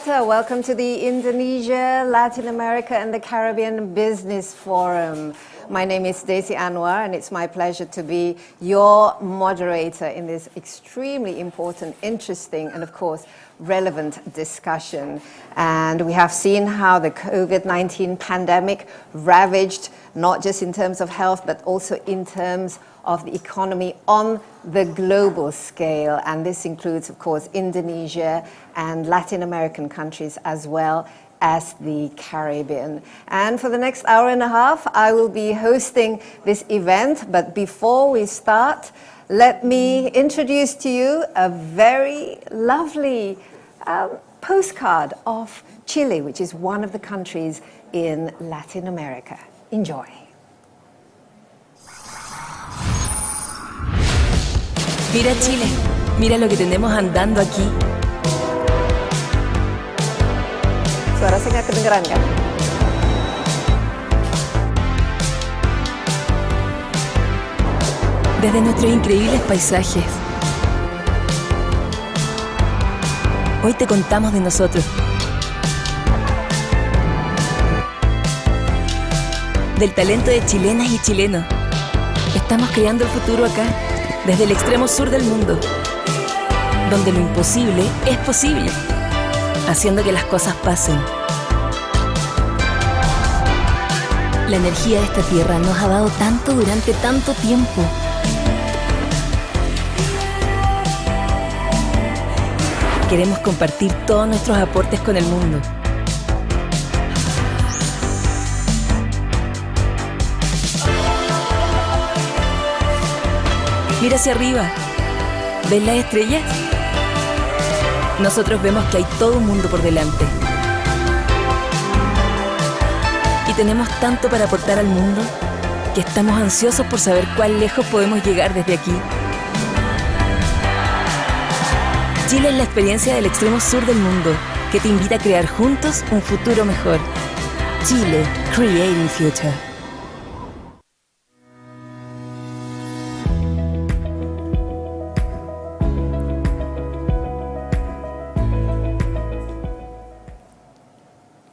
Welcome to the Indonesia, Latin America and the Caribbean Business Forum. My name is Daisy Anwar and it's my pleasure to be your moderator in this extremely important, interesting and of course relevant discussion. And we have seen how the Covid-19 pandemic ravaged not just in terms of health but also in terms of the economy on the global scale, and this includes, of course, Indonesia and Latin American countries as well as the Caribbean. And for the next hour and a half, I will be hosting this event, but before we start, let me introduce to you a very lovely postcard of Chile, which is one of the countries in Latin America. Enjoy. Mira Chile, mira lo que tenemos andando aquí. Suara saya nggak kedengeran kan? Desde nuestros increíbles paisajes. Hoy te contamos de nosotros. Del talento de chilenas y chilenos. Estamos creando el futuro acá. Desde el extremo sur del mundo, donde lo imposible es posible, haciendo que las cosas pasen. La energía de esta tierra nos ha dado tanto durante tanto tiempo. Queremos compartir todos nuestros aportes con el mundo. Mira hacia arriba. ¿Ves las estrellas? Nosotros vemos que hay todo un mundo por delante. Y tenemos tanto para aportar al mundo que estamos ansiosos por saber cuán lejos podemos llegar desde aquí. Chile es la experiencia del extremo sur del mundo que te invita a crear juntos un futuro mejor. Chile, Creating Future.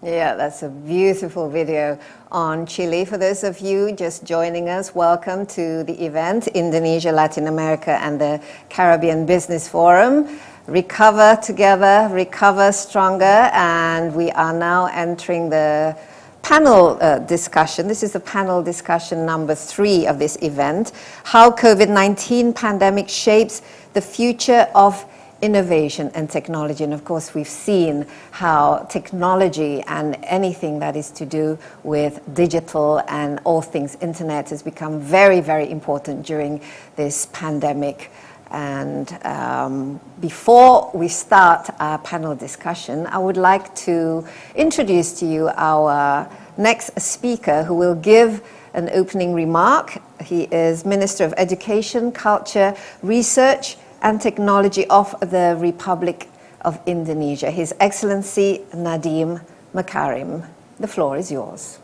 Yeah, that's a beautiful video on Chile. For those of you just joining us, welcome to the event, Indonesia, Latin America and the Caribbean Business Forum. Recover together, recover stronger, and we are now entering the panel discussion. This is the panel discussion number 3 of this event, how COVID-19 pandemic shapes the future of innovation and technology. And of course, we've seen how technology and anything that is to do with digital and all things internet has become very, very important during this pandemic. And before we start our panel discussion, I would like to introduce to you our next speaker who will give an opening remark. He is Minister of Education, Culture, Research and Technology of the Republic of Indonesia, His Excellency Nadiem Makarim. The floor is yours.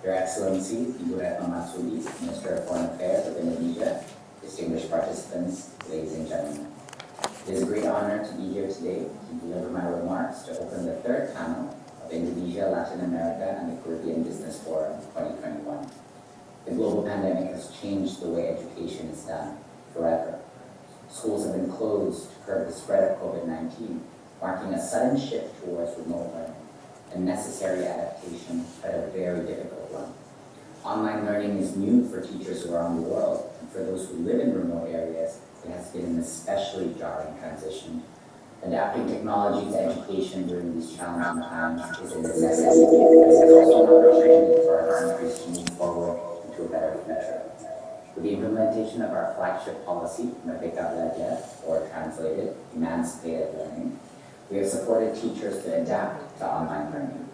Your Excellency, Ibu Retno Marsudi, Minister of Foreign Affairs of Indonesia, distinguished participants, ladies and gentlemen. It is a great honor to be here today to deliver my remarks to open the 3rd panel of Indonesia, Latin America and the Caribbean Business Forum 2021. The global pandemic has changed the way education is done forever. Schools have been closed to curb the spread of COVID-19, marking a sudden shift towards remote learning, a necessary adaptation, but a very difficult one. Online learning is new for teachers around the world, and for those who live in remote areas, it has been an especially jarring transition. Adapting technology to education during these challenging times is a necessity, but it's also an opportunity for our countries to move forward into a better future. With the implementation of our flagship policy, Merdeka Belajar, or translated, Emancipated Learning, we have supported teachers to adapt to online learning.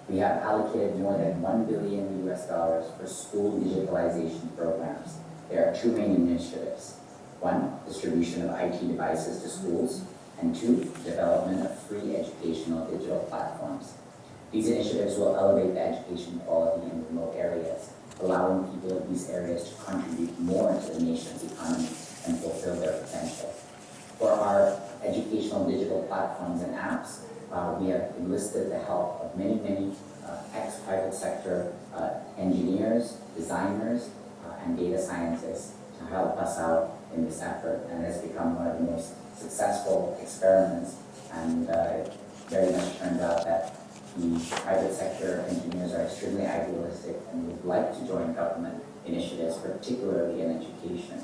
We have allocated more than $1 billion for school digitalization programs. There are 2 main initiatives. 1, distribution of IT devices to schools, and 2, development of free educational digital platforms. These initiatives will elevate the education quality in remote these areas to contribute more to the nation's economy and fulfill their potential. For our educational digital platforms and apps, we have enlisted the help of many ex-private sector engineers, designers, and data scientists to help us out in this effort, and it has become one of the most successful experiments, and very much turns out that the private sector engineers are extremely idealistic and would like to join government initiatives, particularly in education.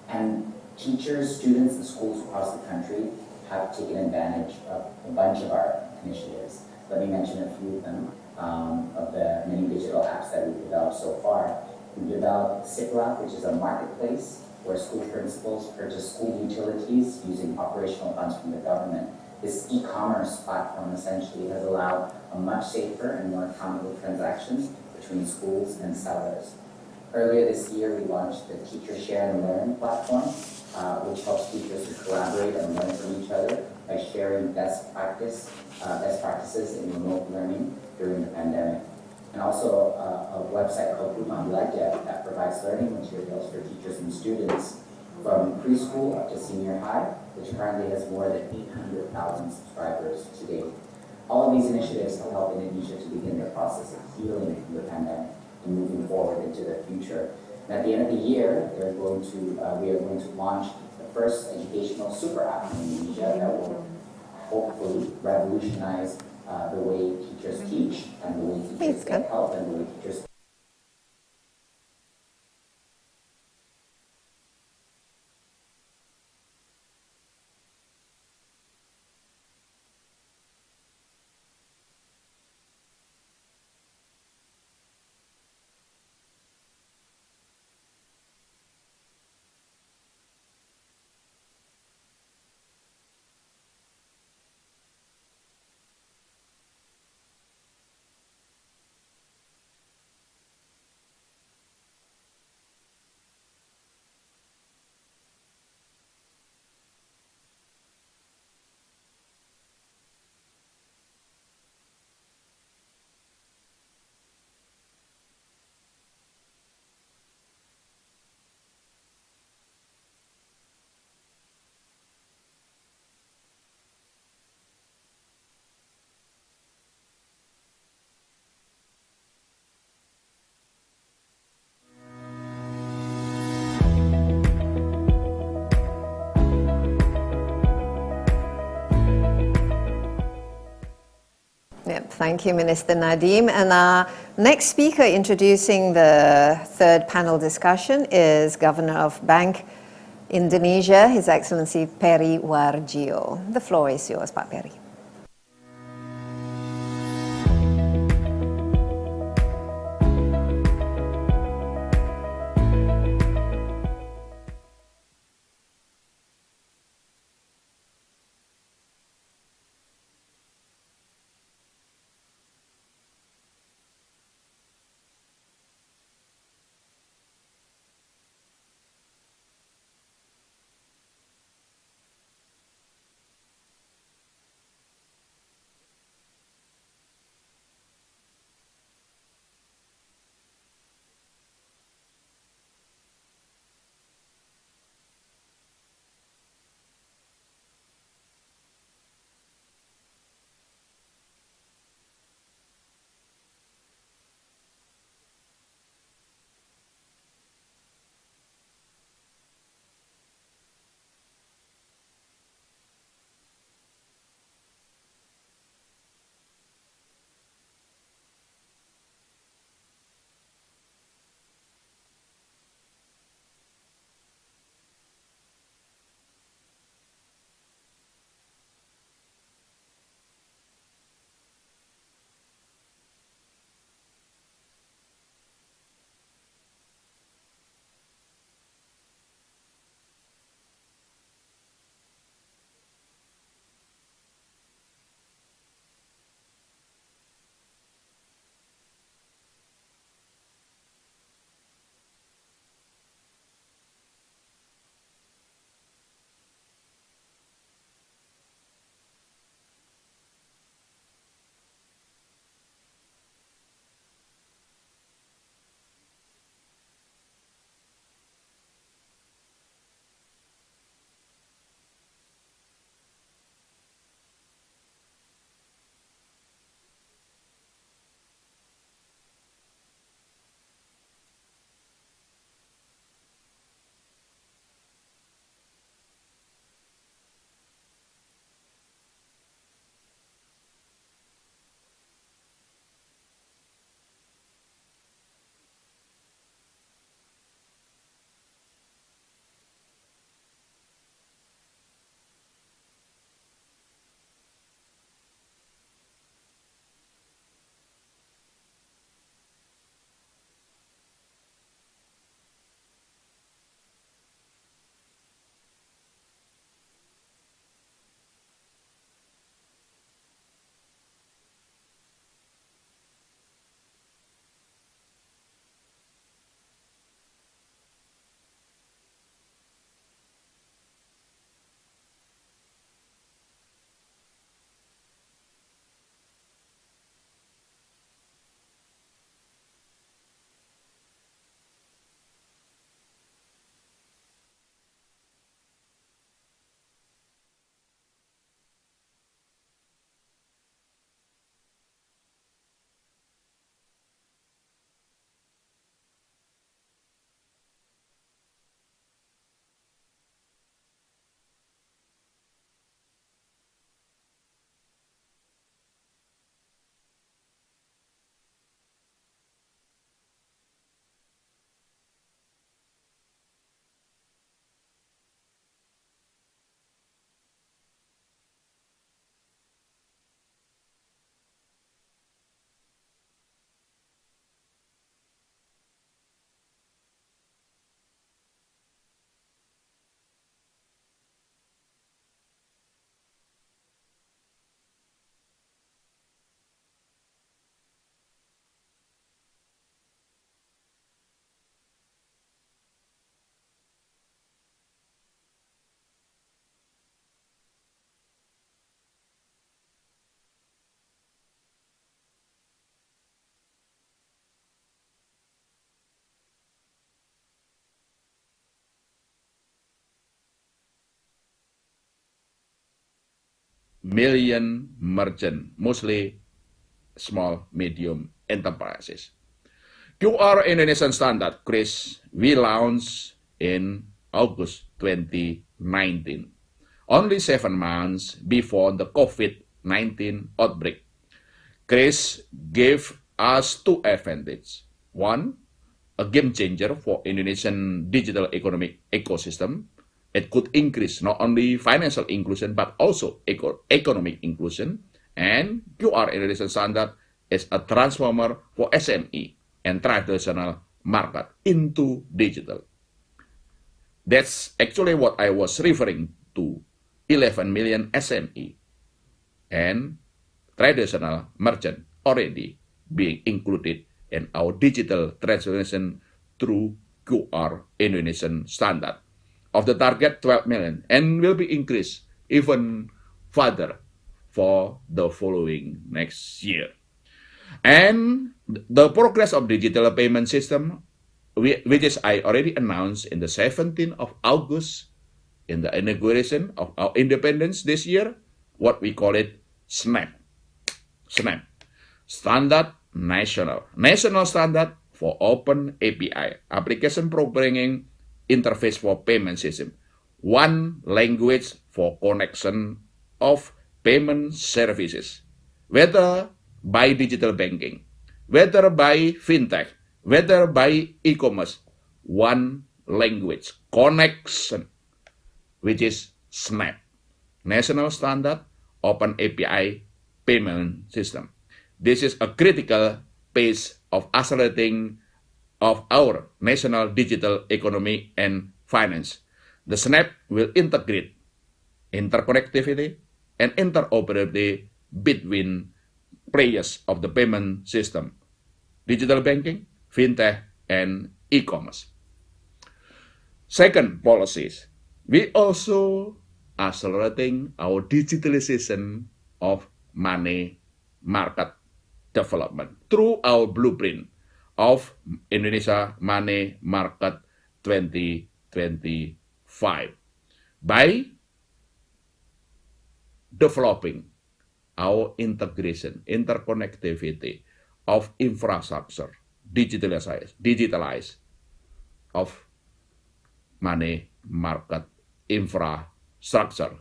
And teachers, students, and schools across the country have taken advantage of a bunch of our initiatives. Let me mention a few of them, of the many digital apps that we've developed so far. We've developed SIPLAC, which is a marketplace where school principals purchase school utilities using operational funds from the government. This e-commerce platform essentially has allowed a much safer and more accountable transactions between schools and sellers. Earlier this year, we launched the Teacher Share and Learn platform, which helps teachers to collaborate and learn from each other by sharing best practices in remote learning during the pandemic. And also a website called Rumah Belajar that provides learning materials for teachers and students from preschool up to senior high, which currently has more than 800,000 subscribers to date. All of these initiatives have helped Indonesia to begin the process of healing from the pandemic and moving forward into the future. And at the end of the year, we are going to launch the first educational super app in Indonesia that will hopefully revolutionize the way teachers teach and the way teachers get help and the way teachers Yep, thank you, Minister Nadim. And our next speaker introducing the third panel discussion is Governor of Bank Indonesia, His Excellency Peri Warjio. The floor is yours, Pak Peri. million merchants, mostly small, medium enterprises. QR Indonesian Standard, Chris, we launched in August 2019, only 7 months before the COVID-19 outbreak. Chris gave us 2 advantages. One, a game changer for Indonesian digital economic ecosystem. It could increase not only financial inclusion, but also economic inclusion. And QR Indonesian Standard is a transformer for SME and traditional market into digital. That's actually what I was referring to, 11 million SME and traditional merchant already being included in our digital transformation through QR Indonesian Standard. Of the target 12 million, and will be increased even further for the following next year. And the progress of digital payment system, which is I already announced in the 17th of August in the inauguration of our independence this year, what we call it SNAP. SNAP, Standard National Standard for Open API, Application Programming Interface for Payment System. One language for connection of payment services, whether by digital banking, whether by fintech, whether by e-commerce. One language connection, which is SNAP, National Standard Open API Payment System. This is a critical piece of accelerating of our national digital economy and finance. The SNAP will integrate interconnectivity and interoperability between players of the payment system, digital banking, fintech, and e-commerce. Second, policies. We also accelerating our digitalization of money market development through our blueprint of Indonesia Money Market 2025 by developing our interconnectivity of infrastructure, digitalize of money market infrastructure.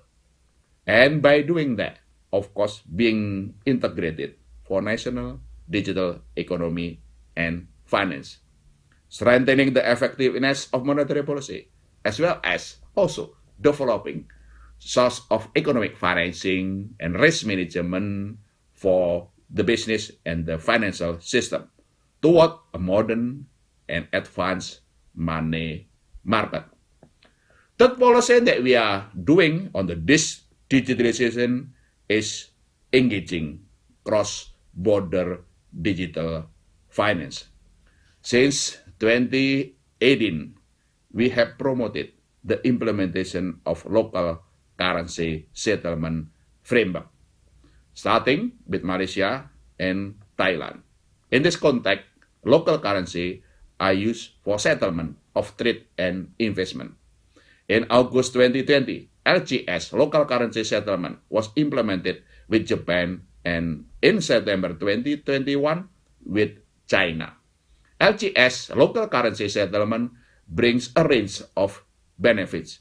And by doing that, of course, being integrated for national digital economy and finance, strengthening the effectiveness of monetary policy, as well as also developing source of economic financing and risk management for the business and the financial system toward a modern and advanced money market. Third policy that we are doing on this digitalization is engaging cross-border digital finance. Since 2018, we have promoted the implementation of local currency settlement framework, starting with Malaysia and Thailand. In this context, local currency are used for settlement of trade and investment. In August 2020, LCS, local currency settlement, was implemented with Japan, and in September 2021 with China. LCS, local currency settlement, brings a range of benefits,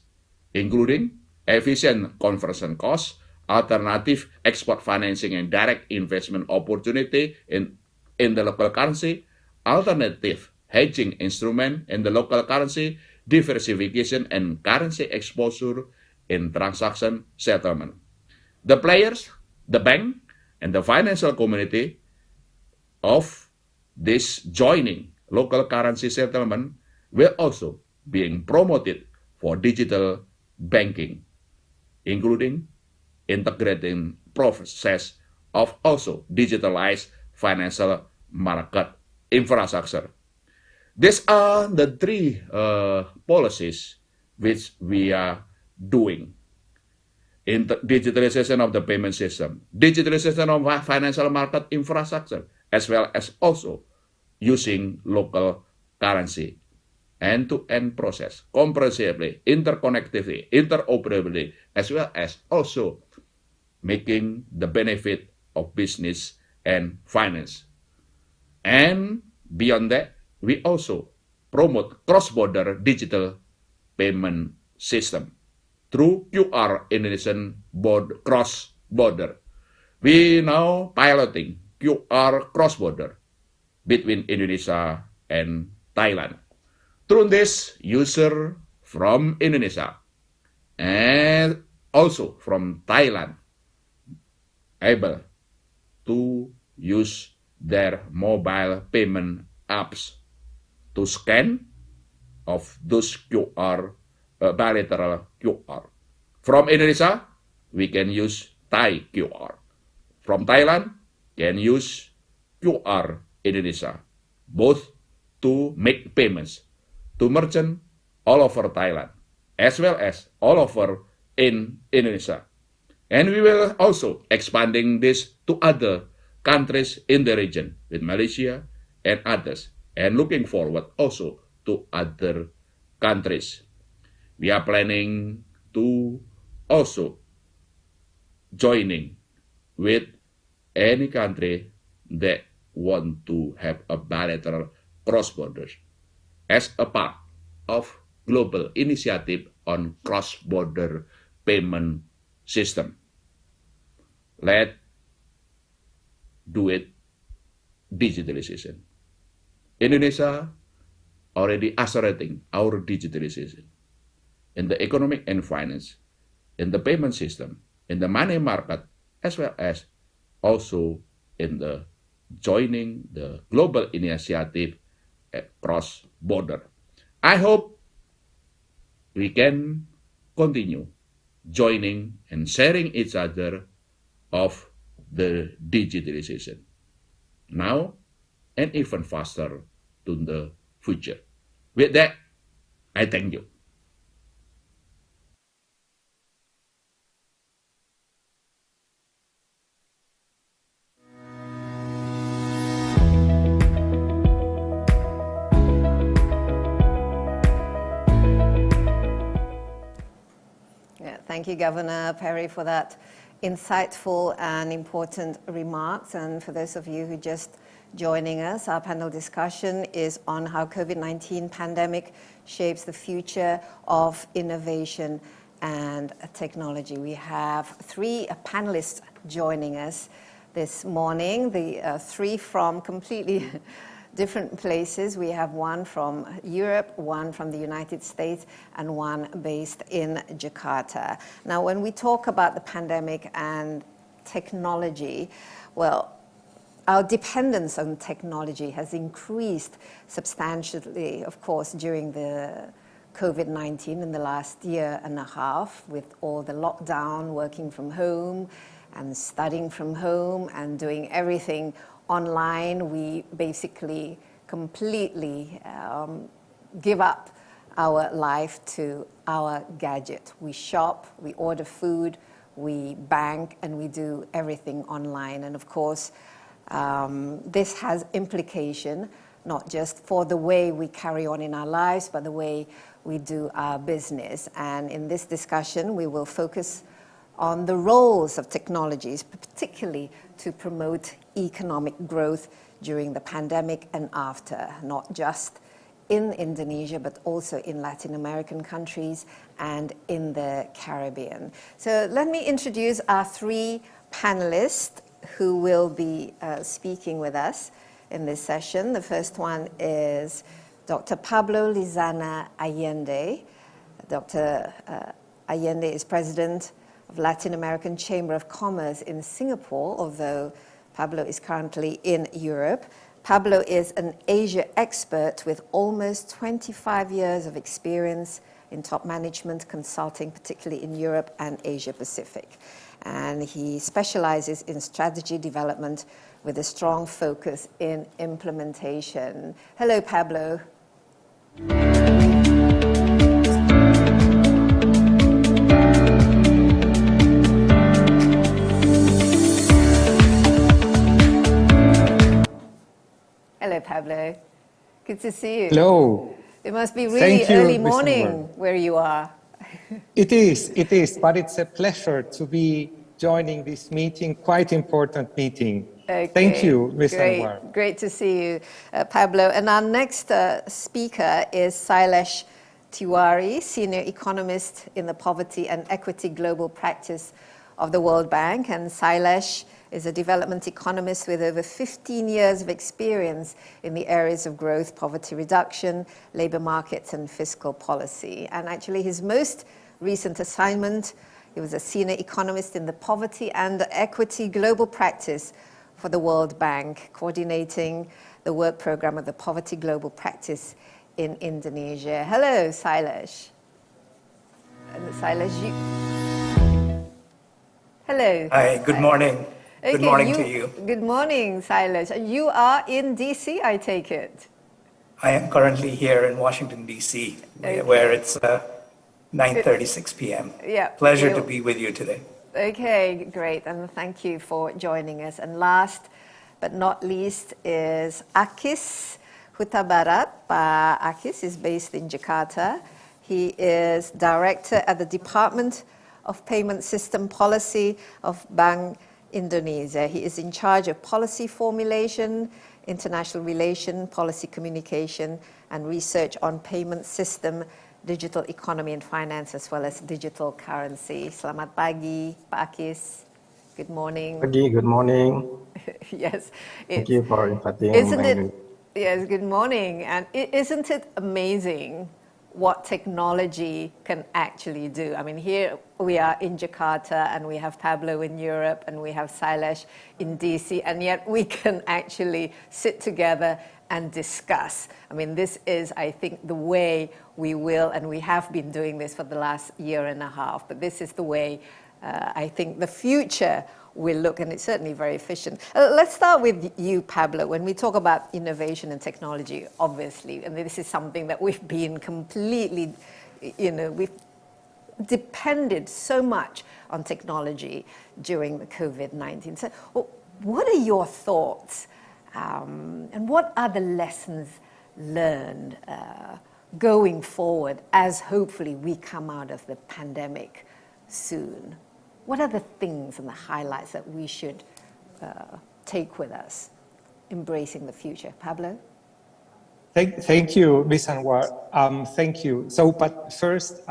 including efficient conversion costs, alternative export financing and direct investment opportunity in the local currency, alternative hedging instrument in the local currency, diversification and currency exposure in transaction settlement. The players, the bank, and the financial community of this joining local currency settlement will also being promoted for digital banking, including integrating process of also digitalized financial market infrastructure. These are the three policies which we are doing. Digitalization of the payment system, digitalization of financial market infrastructure, as well as also using local currency, end-to-end process, comprehensively, interconnectivity, interoperability, as well as also making the benefit of business and finance. And beyond that, we also promote cross-border digital payment system through QR Indonesian cross-border. We now piloting QR cross-border between Indonesia and Thailand. Through this, user from Indonesia and also from Thailand able to use their mobile payment apps to scan of those bilateral QR. From Indonesia, we can use Thai QR. From Thailand, can use QR Indonesia, both to make payments to merchant all over Thailand, as well as all over in Indonesia. And we will also expanding this to other countries in the region with Malaysia and others, and looking forward also to other countries. We are planning to also joining with any country that want to have a bilateral cross-borders as a part of global initiative on cross-border payment system. Let's do it digitalization. Indonesia already accelerating our digitalization in the economic and finance, in the payment system, in the money market, as well as also in the joining the global initiative cross-border. I hope we can continue joining and sharing each other of the digitalization now and even faster to the future. With that, I thank you. Thank you, Governor Perry, for that insightful and important remarks. And for those of you who just joining us, our panel discussion is on how COVID-19 pandemic shapes the future of innovation and technology. We have three panelists joining us this morning, the three from completely different places. We have one from Europe, one from the United States, and one based in Jakarta. Now, when we talk about the pandemic and technology, well, our dependence on technology has increased substantially, of course, during the COVID-19 in the last year and a half, with all the lockdown, working from home and studying from home and doing everything online. We basically completely give up our life to our gadget. We shop, we order food, we bank, and we do everything online. And of course, this has implication not just for the way we carry on in our lives, but the way we do our business. And in this discussion, we will focus on the roles of technologies, particularly to promote economic growth during the pandemic and after, not just in Indonesia, but also in Latin American countries and in the Caribbean. So let me introduce our three panelists who will be speaking with us in this session. The first one is Dr. Pablo Lizana Allende. Dr. Allende is president of Latin American Chamber of Commerce in Singapore, although Pablo is currently in Europe. Pablo is an Asia expert with almost 25 years of experience in top management consulting, particularly in Europe and Asia Pacific. And he specializes in strategy development with a strong focus in implementation. Hello, Pablo. Hello, Pablo. Good to see you. Hello. It must be really early morning where you are. It is, but it's a pleasure to be joining this meeting, quite important meeting. Okay, Thank you, Ms. Anwar. Great to see you, Pablo. And our next speaker is Sailesh Tiwari, Senior Economist in the Poverty and Equity Global Practice of the World Bank. And Sailesh is a development economist with over 15 years of experience in the areas of growth, poverty reduction, labor markets, and fiscal policy. And actually, his most recent assignment, he was a senior economist in the Poverty and Equity Global Practice for the World Bank, coordinating the work program of the Poverty Global Practice in Indonesia. Hello, Sailesh. And Sailesh, you... Hello. Hi, good morning. Okay, good morning to you. Good morning, Sailesh. You are in DC, I take it? I am currently here in Washington, D.C., where it's 9:36 p.m. Yeah. Pleasure to be with you today. Okay, great, and thank you for joining us. And last but not least is Akis Hutabarat. Akis is based in Jakarta. He is director at the Department of Payment System Policy of Bank Indonesia. He is in charge of policy formulation, international relation, policy communication, and research on payment system, digital economy and finance, as well as digital currency. Selamat pagi, Pak Akis. Good morning. Pagi, good morning. Yes. Thank you for inviting me. Yes, good morning. And isn't it amazing what technology can actually do? I mean, here we are in Jakarta, and we have Pablo in Europe, and we have Sailesh in DC, and yet we can actually sit together and discuss. I mean, this is, I think, the way we will, and we have been doing this for the last year and a half, but this is the way I think the future will look, and it's certainly very efficient. Let's start with you, Pablo. When we talk about innovation and technology, obviously, and this is something that we've been completely, we've depended so much on technology during the COVID-19. So what are your thoughts? And what are the lessons learned going forward as hopefully we come out of the pandemic soon? What are the things and the highlights that we should take with us, embracing the future? Pablo? Thank you, Ms. Anwar. Thank you. So, but first,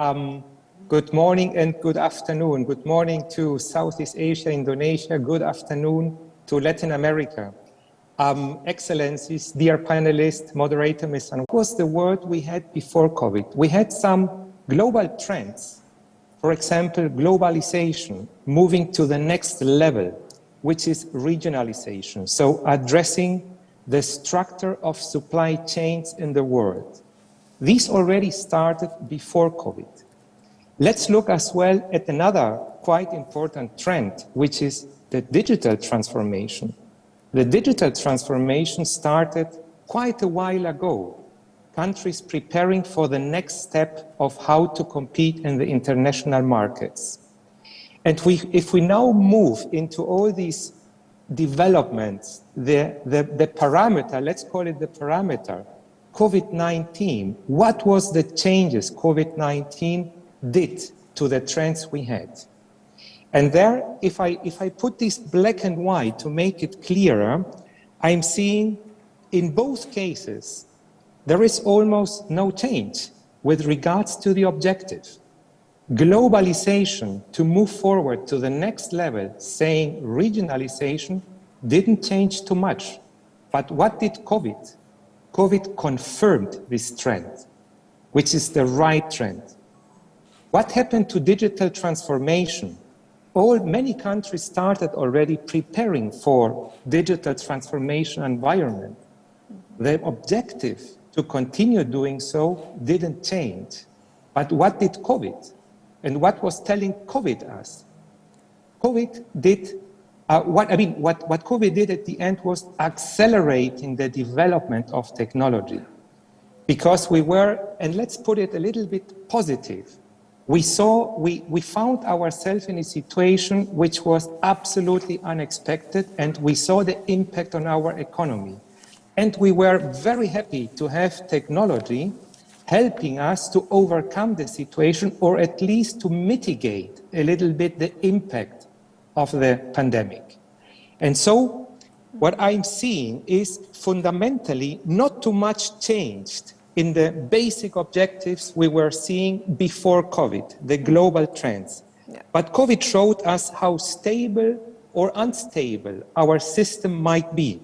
good morning and good afternoon. Good morning to Southeast Asia, Indonesia. Good afternoon to Latin America. Excellencies, dear panelists, moderator, Ms. Anwar. What was the word we had before COVID? We had some global trends. For example, globalization, moving to the next level, which is regionalization. So addressing the structure of supply chains in the world. These already started before COVID. Let's look as well at another quite important trend, which is the digital transformation. The digital transformation started quite a while ago. Countries preparing for the next step of how to compete in the international markets. And if we now move into all these developments, the parameter, let's call it the parameter, COVID-19, what was the changes COVID-19 did to the trends we had? And there, if I put this black and white to make it clearer, I'm seeing in both cases, there is almost no change with regards to the objective. Globalization to move forward to the next level, saying regionalization, didn't change too much. But what did COVID? COVID confirmed this trend, which is the right trend. What happened to digital transformation? Many countries started already preparing for digital transformation environment. The objective to continue doing so didn't change. But what did COVID? And what was telling COVID us? COVID did, what COVID did at the end was accelerating the development of technology. Because we were, and let's put it a little bit positive, we found ourselves in a situation which was absolutely unexpected, and we saw the impact on our economy. And we were very happy to have technology helping us to overcome the situation, or at least to mitigate a little bit the impact of the pandemic. And so what I'm seeing is fundamentally not too much changed in the basic objectives we were seeing before COVID, the global trends. Yeah. But COVID showed us how stable or unstable our system might be.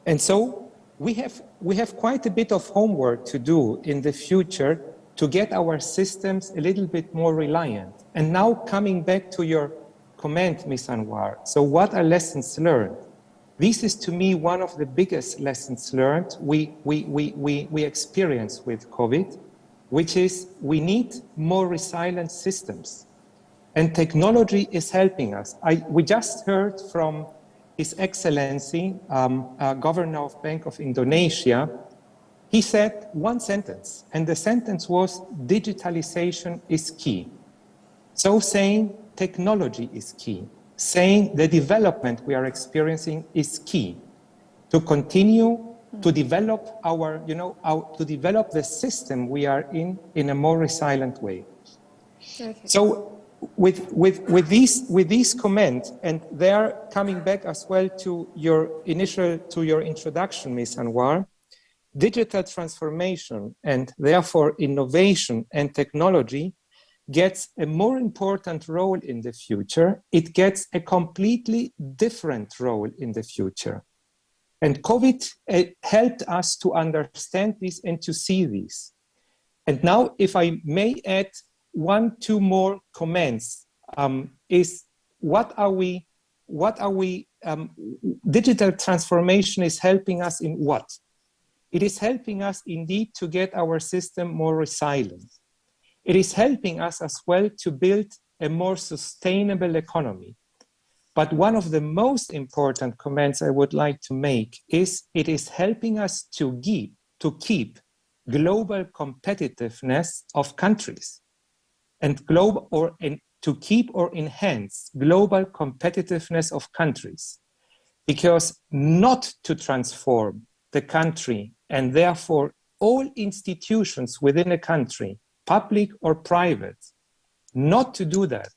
And so we have quite a bit of homework to do in the future to get our systems a little bit more reliant. And now coming back to your comment, Ms. Anwar, so what are lessons learned? This is to me one of the biggest lessons learned we experience with COVID, which is we need more resilient systems. And technology is helping us. We just heard from His Excellency, Governor of Bank of Indonesia. He said one sentence, and the sentence was, digitalization is key. So saying technology is key, saying the development we are experiencing is key to continue to develop to develop the system we are in a more resilient way. Okay. So with these comments, and they are coming back as well to your introduction, Ms. Anwar, digital transformation and therefore innovation and technology gets a more important role in the future. It gets a completely different role in the future. And COVID helped us to understand this and to see this. And now, if I may add 1-2 more comments, is digital transformation is helping us in what? It is helping us indeed to get our system more resilient. It is helping us as well to build a more sustainable economy. But one of the most important comments I would like to make is it is helping us to keep global competitiveness of countries and to keep or enhance global competitiveness of countries. Because not to transform the country and therefore all institutions within a country, public or private, not to do that,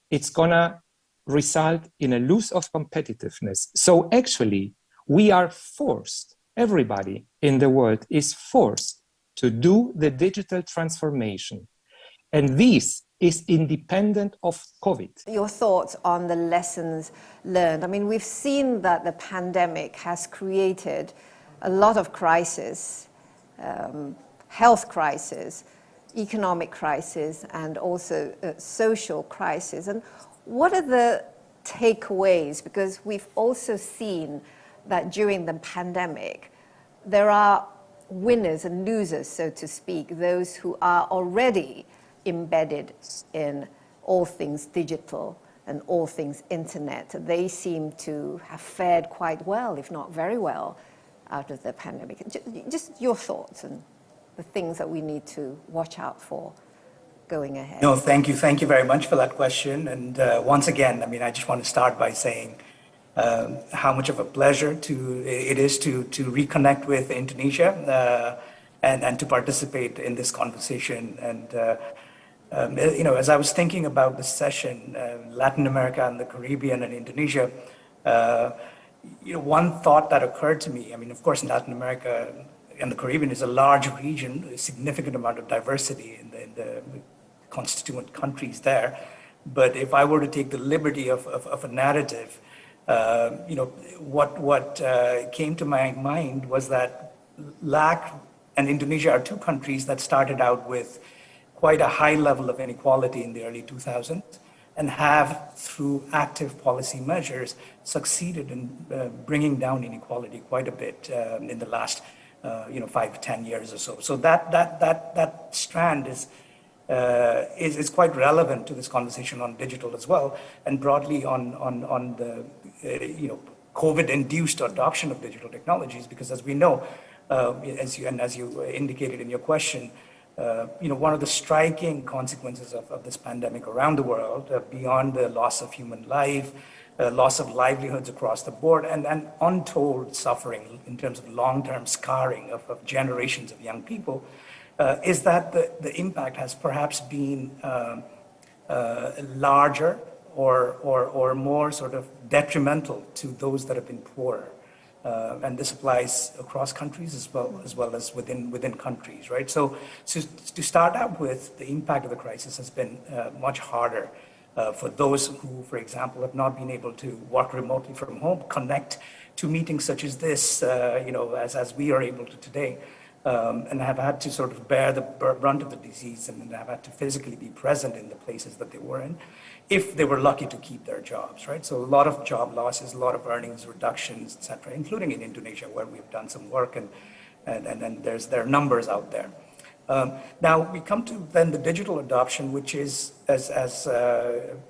it's gonna result in a loss of competitiveness. So actually, we are forced, everybody in the world is forced to do the digital transformation. And this is independent of COVID. Your thoughts on the lessons learned. I mean, we've seen that the pandemic has created a lot of crises, health crisis, economic crisis, and also social crisis. And what are the takeaways? Because we've also seen that during the pandemic, there are winners and losers, so to speak, those who are already embedded in all things digital and all things internet. They seem to have fared quite well, if not very well, out of the pandemic. Just your thoughts and the things that we need to watch out for going ahead. No, thank you. Thank you very much for that question. And once again, I mean, I just want to start by saying how much of a pleasure it is to reconnect with Indonesia and to participate in this conversation. And as I was thinking about this session, Latin America and the Caribbean and Indonesia, one thought that occurred to me, I mean, of course, in Latin America and the Caribbean is a large region, a significant amount of diversity in the constituent countries there. But if I were to take the liberty of a narrative, what came to my mind was that LAC and Indonesia are two countries that started out with quite a high level of inequality in the early 2000s and have, through active policy measures, succeeded in bringing down inequality quite a bit in the last 5 to 10 years or so. So that strand is quite relevant to this conversation on digital as well, and broadly on the COVID-induced adoption of digital technologies, because as we know, as you indicated in your question, one of the striking consequences of this pandemic around the world, beyond the loss of human life, loss of livelihoods across the board, and untold suffering in terms of long-term scarring of generations of young people, is that the impact has perhaps been larger or more sort of detrimental to those that have been poorer. And this applies across countries as well as within countries, right? So to start out with, the impact of the crisis has been much harder for those who, for example, have not been able to work remotely from home, connect to meetings such as this, as we are able to today, and have had to sort of bear the brunt of the disease and have had to physically be present in the places that they were in, if they were lucky to keep their jobs, right? So a lot of job losses, a lot of earnings reductions, et cetera, including in Indonesia, where we've done some work, and there are numbers out there. Now we come to then the digital adoption, which is, as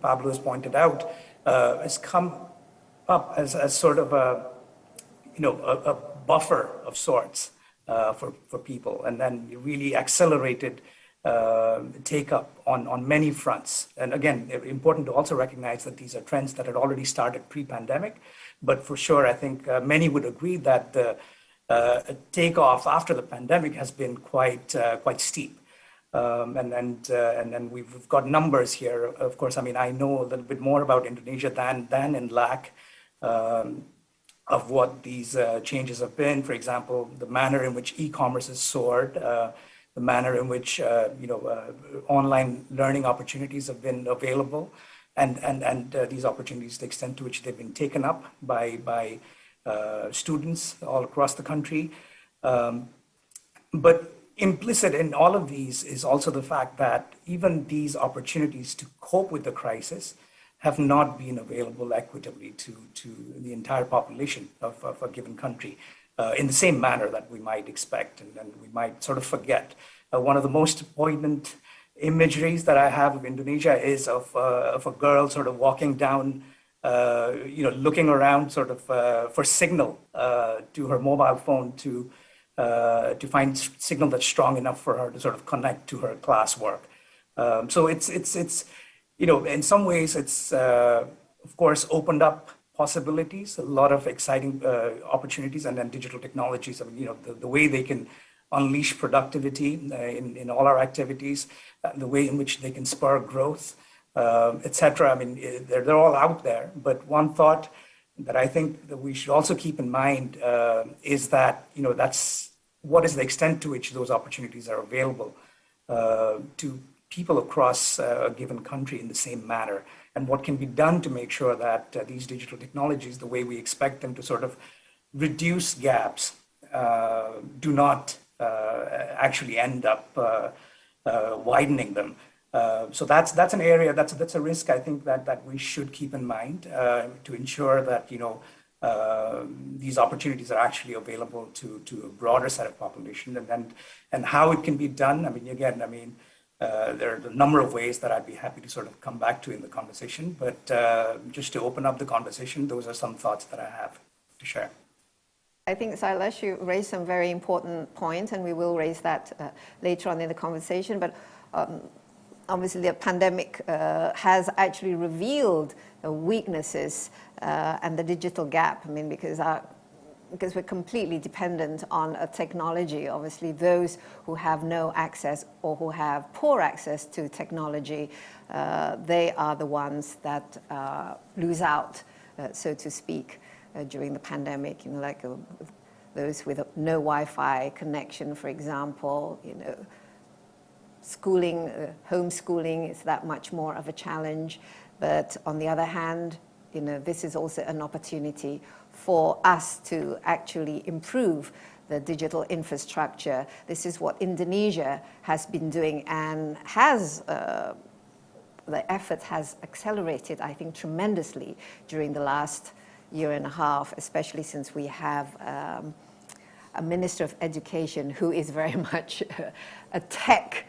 Pablo has pointed out, has come up as sort of a buffer of sorts for people, and then really accelerated take up on many fronts. And again, important to also recognize that these are trends that had already started pre-pandemic, but for sure, I think many would agree that the takeoff after the pandemic has been quite steep. And then we've got numbers here. Of course, I mean, I know a little bit more about Indonesia than INA-LAC, of what these changes have been. For example, the manner in which e-commerce has soared, the manner in which online learning opportunities have been available, and these opportunities, the extent to which they've been taken up by students all across the country. But implicit in all of these is also the fact that even these opportunities to cope with the crisis have not been available equitably to the entire population of a given country in the same manner that we might expect, and we might sort of forget. One of the most poignant imageries that I have of Indonesia is of a girl sort of walking down, looking around sort of for signal to her mobile phone to find signal that's strong enough for her to sort of connect to her classwork. So it's in some ways it's of course opened up possibilities, a lot of exciting opportunities, and then digital technologies. I mean, the way they can unleash productivity in all our activities, the way in which they can spur growth, etc. I mean, they're all out there. But one thought that I think that we should also keep in mind is that that's what is the extent to which those opportunities are available to people across a given country in the same manner, and what can be done to make sure that these digital technologies, the way we expect them to sort of reduce gaps, do not actually end up widening them. So that's an area, that's a risk I think that we should keep in mind to ensure that these opportunities are actually available to a broader set of population, and how it can be done. I mean, there are a number of ways that I'd be happy to sort of come back to in the conversation, but just to open up the conversation, those are some thoughts that I have to share. I think, Silas, you raised some very important points, and we will raise that later on in the conversation. But obviously, the pandemic has actually revealed the weaknesses and the digital gap. I mean, because we're completely dependent on a technology. Obviously, those who have no access or who have poor access to technology, they are the ones that lose out, so to speak, during the pandemic. Like those with no Wi-Fi connection, for example. Schooling, homeschooling is that much more of a challenge. But on the other hand, this is also an opportunity for us to actually improve the digital infrastructure. This is what Indonesia has been doing, and the effort has accelerated, I think, tremendously during the last year and a half, especially since we have a Minister of Education who is very much a tech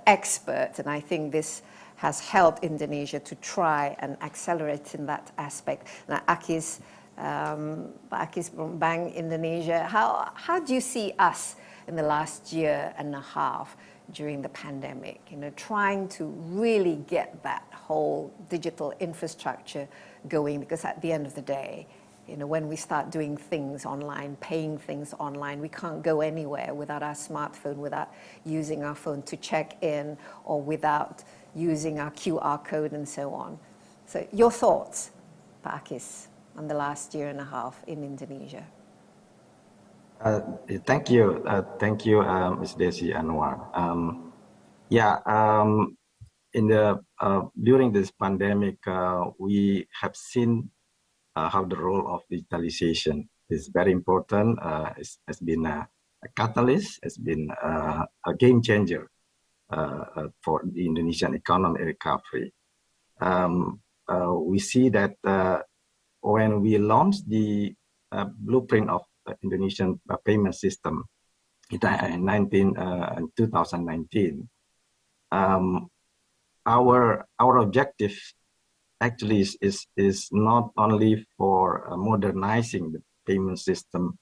expert, and I think this has helped Indonesia to try and accelerate in that aspect. Now, Akis from Bank Indonesia, how do you see us in the last year and a half during the pandemic, trying to really get that whole digital infrastructure going? Because at the end of the day, when we start doing things online, paying things online, we can't go anywhere without our smartphone, without using our phone to check in, or without using our QR code and so on. So your thoughts, Pak Akis, on the last year and a half in Indonesia? Thank you, Ms. Desi Anwar. In the during this pandemic, we have seen how the role of digitalization is very important. Has been a catalyst, has been a game changer for the Indonesian economy recovery. We see that when we launched the blueprint of Indonesian payment system in 2019, our objective actually is not only for modernizing the payment system,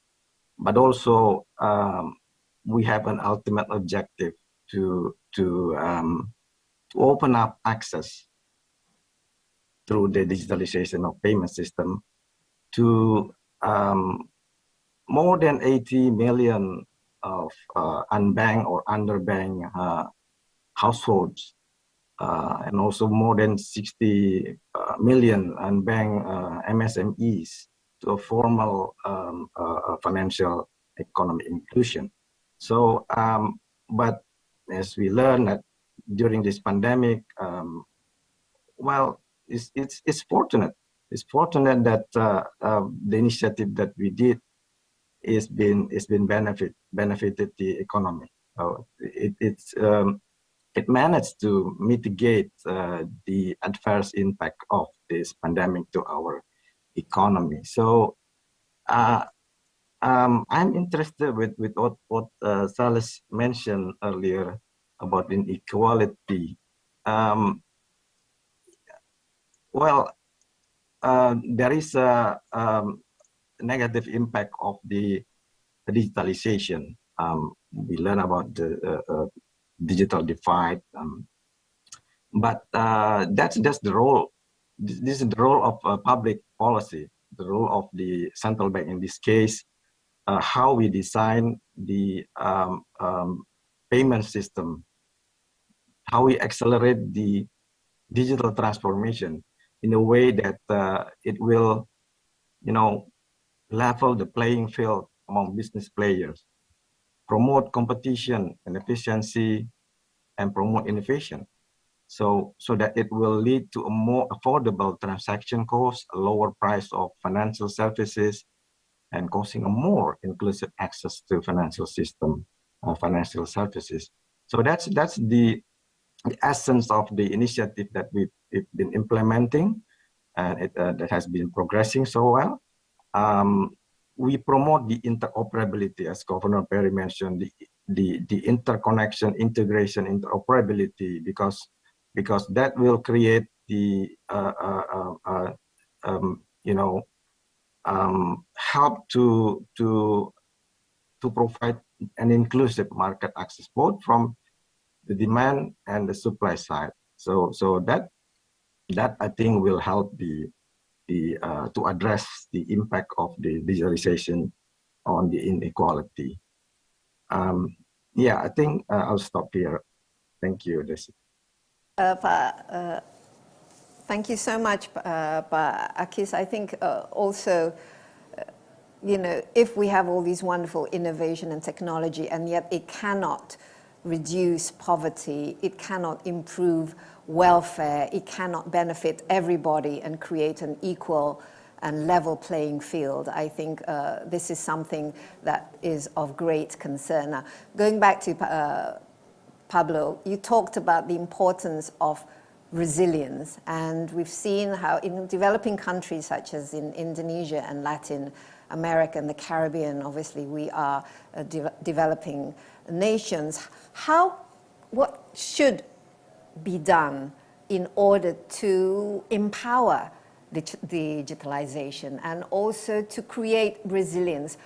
but also we have an ultimate objective to open up access through the digitalization of payment system to more than 80 million of unbanked or underbanked households, and also more than 60 million unbanked MSMEs to a formal financial economic inclusion. So, but as we learned that during this pandemic, well, it's fortunate. It's fortunate that the initiative that we did is been benefited the economy. It managed to mitigate the adverse impact of this pandemic to our economy. So I'm interested with what Salis mentioned earlier about inequality. There is a negative impact of the digitalization. We learn about the digital divide, but that's the role. This is the role of public policy, the role of the central bank in this case, how we design the payment system, how we accelerate the digital transformation in a way that it will, level the playing field among business players, promote competition and efficiency, and promote innovation. So that it will lead to a more affordable transaction cost, a lower price of financial services, and causing a more inclusive access to financial system, financial services. So that's the essence of the initiative that we've been implementing, and that has been progressing so well. We promote the interoperability, as Governor Perry mentioned, the interconnection, integration, interoperability, because that will create the help to provide an inclusive market access both from the demand and the supply side. So that I think will help to address the impact of the digitalization on the inequality. I think I'll stop here. Thank you, Desi. Thank you so much, Pak Akis. I think also, if we have all these wonderful innovation and technology, and yet it cannot reduce poverty, it cannot improve welfare, it cannot benefit everybody and create an equal and level playing field. I think this is something that is of great concern. Now, going back to Pablo, you talked about the importance of resilience, and we've seen how in developing countries such as in Indonesia and Latin America and the Caribbean, obviously we are developing nations. What should be done in order to empower digitalization and also to create resilience,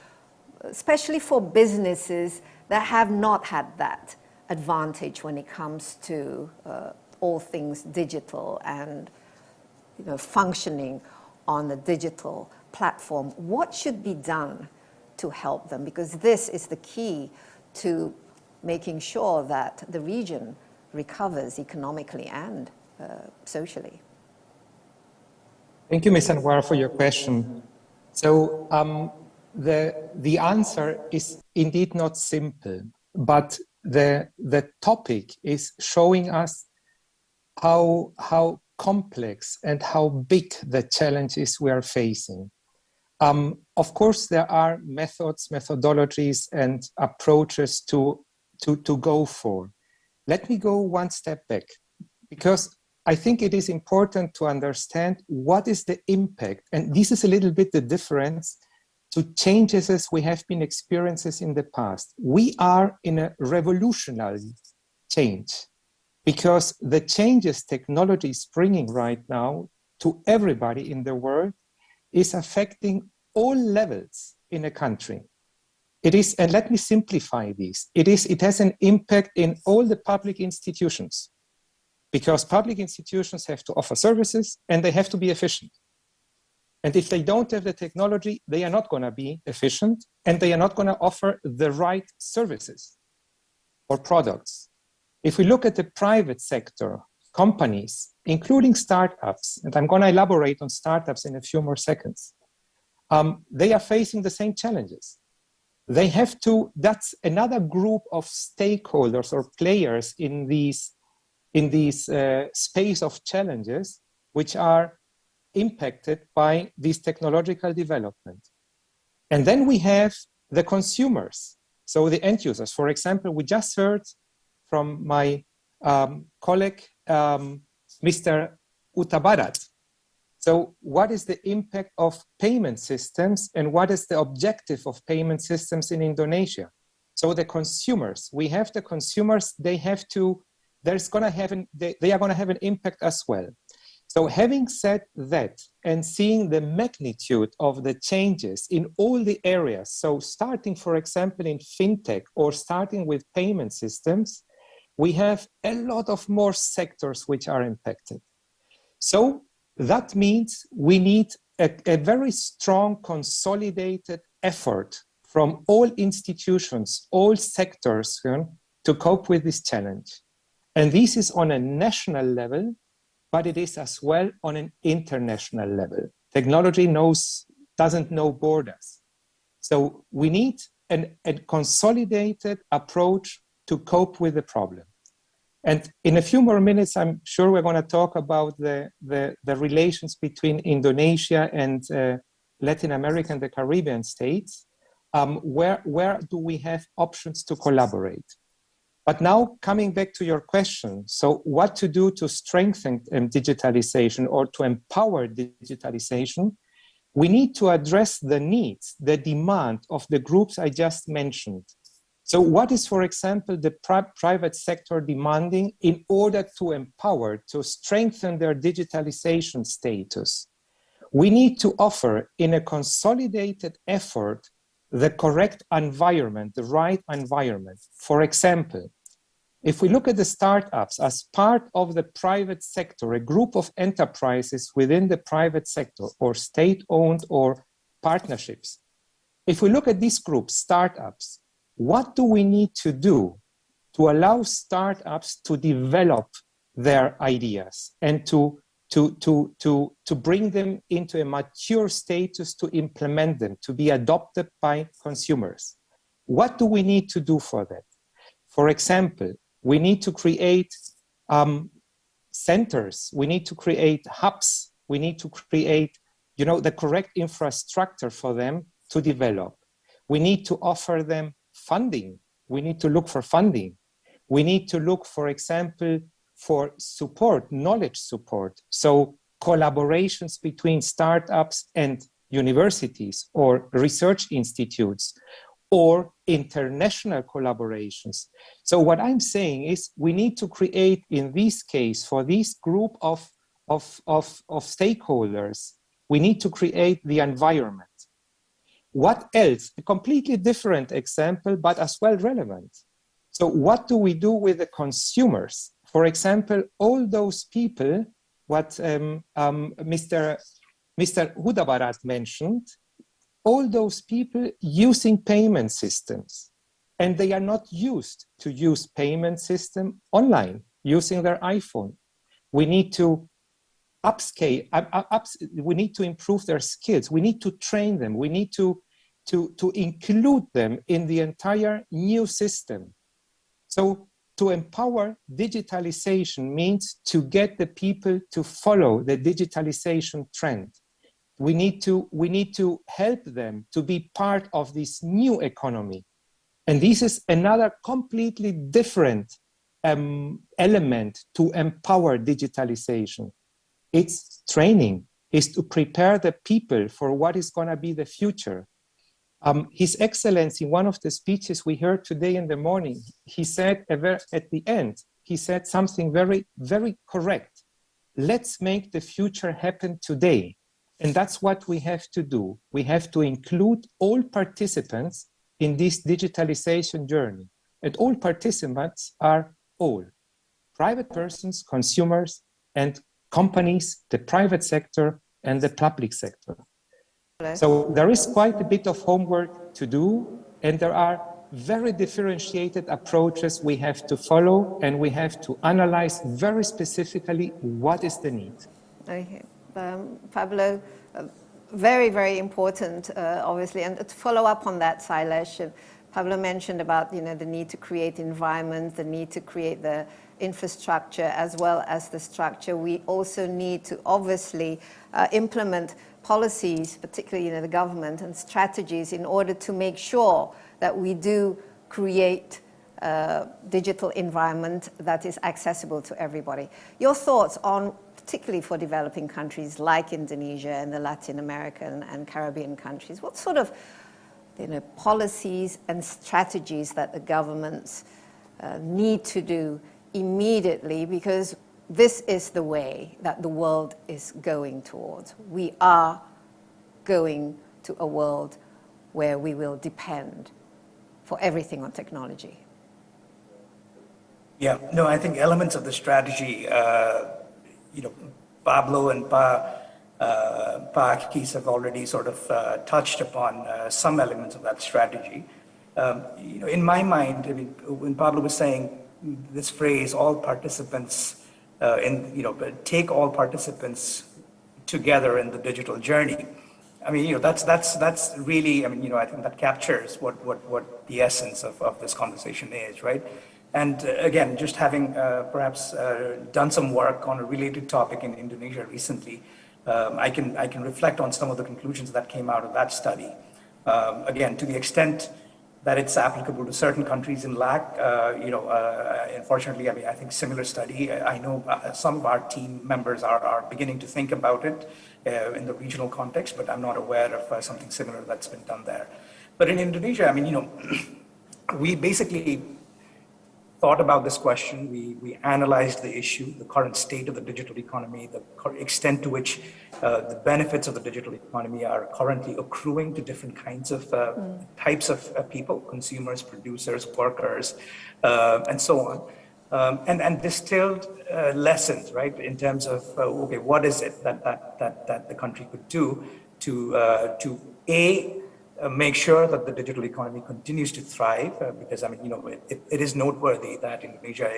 especially for businesses that have not had that advantage when it comes to all things digital and functioning on the digital platform? What should be done to help them? Because this is the key to making sure that the region recovers economically and socially. Thank you, Ms. Anwar, for your question. So the answer is indeed not simple, but the topic is showing us how complex and how big the challenges we are facing. Of course, there are methods, methodologies, and approaches to go for. Let me go one step back, because I think it is important to understand what is the impact, and this is a little bit the difference to changes as we have been experiencing in the past. We are in a revolutionary change, because the changes technology is bringing right now to everybody in the world is affecting all levels in a country. It is, and let me simplify this, it has an impact in all the public institutions, because public institutions have to offer services and they have to be efficient. And if they don't have the technology, they are not going to be efficient and they are not going to offer the right services or products. If we look at the private sector, companies, including startups, and I'm going to elaborate on startups in a few more seconds, they are facing the same challenges. They have to, that's another group of stakeholders or players in these space of challenges, which are impacted by this technological development. And then we have the consumers, so the end users. For example, we just heard from my colleague, Mr. Utabarat. So what is the impact of payment systems and what is the objective of payment systems in Indonesia? So the consumers, we have the consumers, they have to, they are going to have an impact as well. So having said that and seeing the magnitude of the changes in all the areas, so starting, for example, in fintech or starting with payment systems, we have a lot of more sectors which are impacted. So that means we need a very strong consolidated effort from all institutions, all sectors to cope with this challenge. And this is on a national level, but it is as well on an international level. Technology doesn't know borders. So we need a consolidated approach to cope with the problem. And in a few more minutes, I'm sure we're going to talk about the relations between Indonesia and Latin America and the Caribbean states. Where do we have options to collaborate? But now coming back to your question, so what to do to strengthen digitalization or to empower digitalization? We need to address the needs, the demand of the groups I just mentioned. So what is, for example, the private sector demanding in order to empower, to strengthen their digitalization status? We need to offer in a consolidated effort the correct environment, the right environment. For example, if we look at the startups as part of the private sector, a group of enterprises within the private sector or state-owned or partnerships, if we look at this group, startups, what do we need to do to allow startups to develop their ideas and to bring them into a mature status to implement them, to be adopted by consumers? What do we need to do for that? For example, we need to create centers, we need to create hubs, we need to create, the correct infrastructure for them to develop. We need to offer them funding. We need to look for funding. We need to look, for example, for support, knowledge support. So collaborations between startups and universities or research institutes or international collaborations. So what I'm saying is we need to create, in this case, for this group of stakeholders, we need to create the environment. What else? A completely different example, but as well relevant. So what do we do with the consumers? For example, all those people, what Mr. Hudabarat mentioned, all those people using payment systems, and they are not used to use payment system online, using their iPhone. We need to we need to improve their skills. We need to train them. We need to include them in the entire new system. So to empower digitalization means to get the people to follow the digitalization trend. We need to help them to be part of this new economy. And this is another completely different element to empower digitalization. It's training, is to prepare the people for what is going to be the future. His Excellency, in one of the speeches we heard today in the morning, he said at the end, he said something very, very correct. Let's make the future happen today. And that's what we have to do. We have to include all participants in this digitalization journey. And all participants are all private persons, consumers, and companies, the private sector, and the public sector. So there is quite a bit of homework to do, and there are very differentiated approaches we have to follow, and we have to analyze very specifically what is the need. Okay. Pablo, very, very important, obviously. And to follow up on that, Sailesh, Pablo mentioned about the need to create environment, the need to create the infrastructure as well as the structure. We also need to obviously implement policies, particularly the government, and strategies in order to make sure that we do create a digital environment that is accessible to everybody. Your thoughts on, particularly for developing countries like Indonesia and the Latin American and Caribbean countries, what sort of policies and strategies that the governments need to do immediately, because this is the way that the world is going towards. We are going to a world where we will depend for everything on technology. Yeah, no, I think elements of the strategy, Pablo and Pa Akis have already sort of touched upon some elements of that strategy. In my mind, I mean, when Pablo was saying this phrase, all participants, take all participants together in the digital journey. I mean, that's really, I mean, I think that captures what the essence of this conversation is, right? And again, just having perhaps done some work on a related topic in Indonesia recently, I can reflect on some of the conclusions that came out of that study. Again, to the extent that it's applicable to certain countries in LAC, unfortunately, I mean, I think similar study, I know some of our team members are beginning to think about it in the regional context, but I'm not aware of something similar that's been done there. But in Indonesia, I mean, we basically thought about this question. We analyzed the issue, the current state of the digital economy, the extent to which the benefits of the digital economy are currently accruing to different kinds of types of people, consumers, producers, workers, and so on. And distilled lessons, right, in terms of, okay, what is it that the country could do to make sure that the digital economy continues to thrive, because I mean, it is noteworthy that Indonesia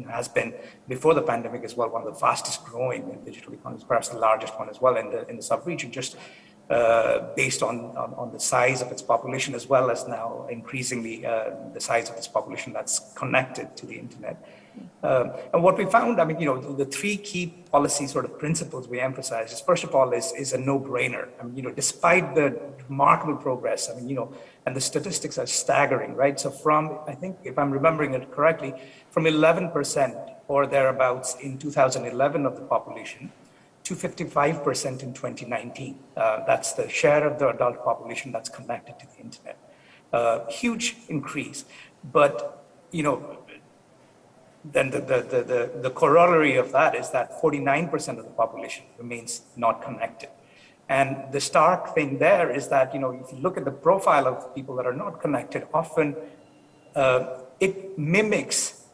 has been before the pandemic as well one of the fastest growing digital economies, perhaps the largest one as well in the sub-region, just based on the size of its population, as well as now increasingly the size of its population that's connected to the internet. And what we found, I mean, the three key policy sort of principles we emphasize is, first of all, is a no-brainer. I mean, despite the remarkable progress, I mean, and the statistics are staggering, right? So from, I think, if I'm remembering it correctly, from 11% or thereabouts in 2011 of the population to 55% in 2019. That's the share of the adult population that's connected to the internet. Huge increase, but, then the corollary of that is that 49% of the population remains not connected. And the stark thing there is that, if you look at the profile of people that are not connected, often it mimics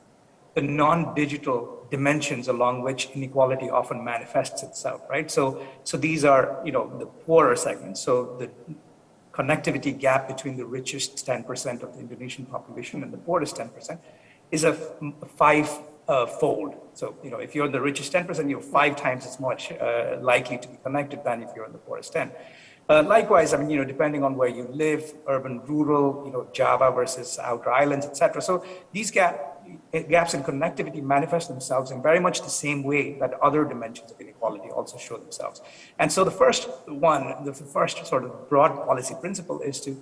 the non-digital dimensions along which inequality often manifests itself, right? So these are, the poorer segments. So the connectivity gap between the richest 10% of the Indonesian population and the poorest 10% is a 5 fold. So, if you're in the richest 10%, you're 5 times as much likely to be connected than if you're in the poorest 10. Likewise, depending on where you live, urban, rural, Java versus outer islands, etc. So these gaps in connectivity manifest themselves in very much the same way that other dimensions of inequality also show themselves. And so the first sort of broad policy principle is to,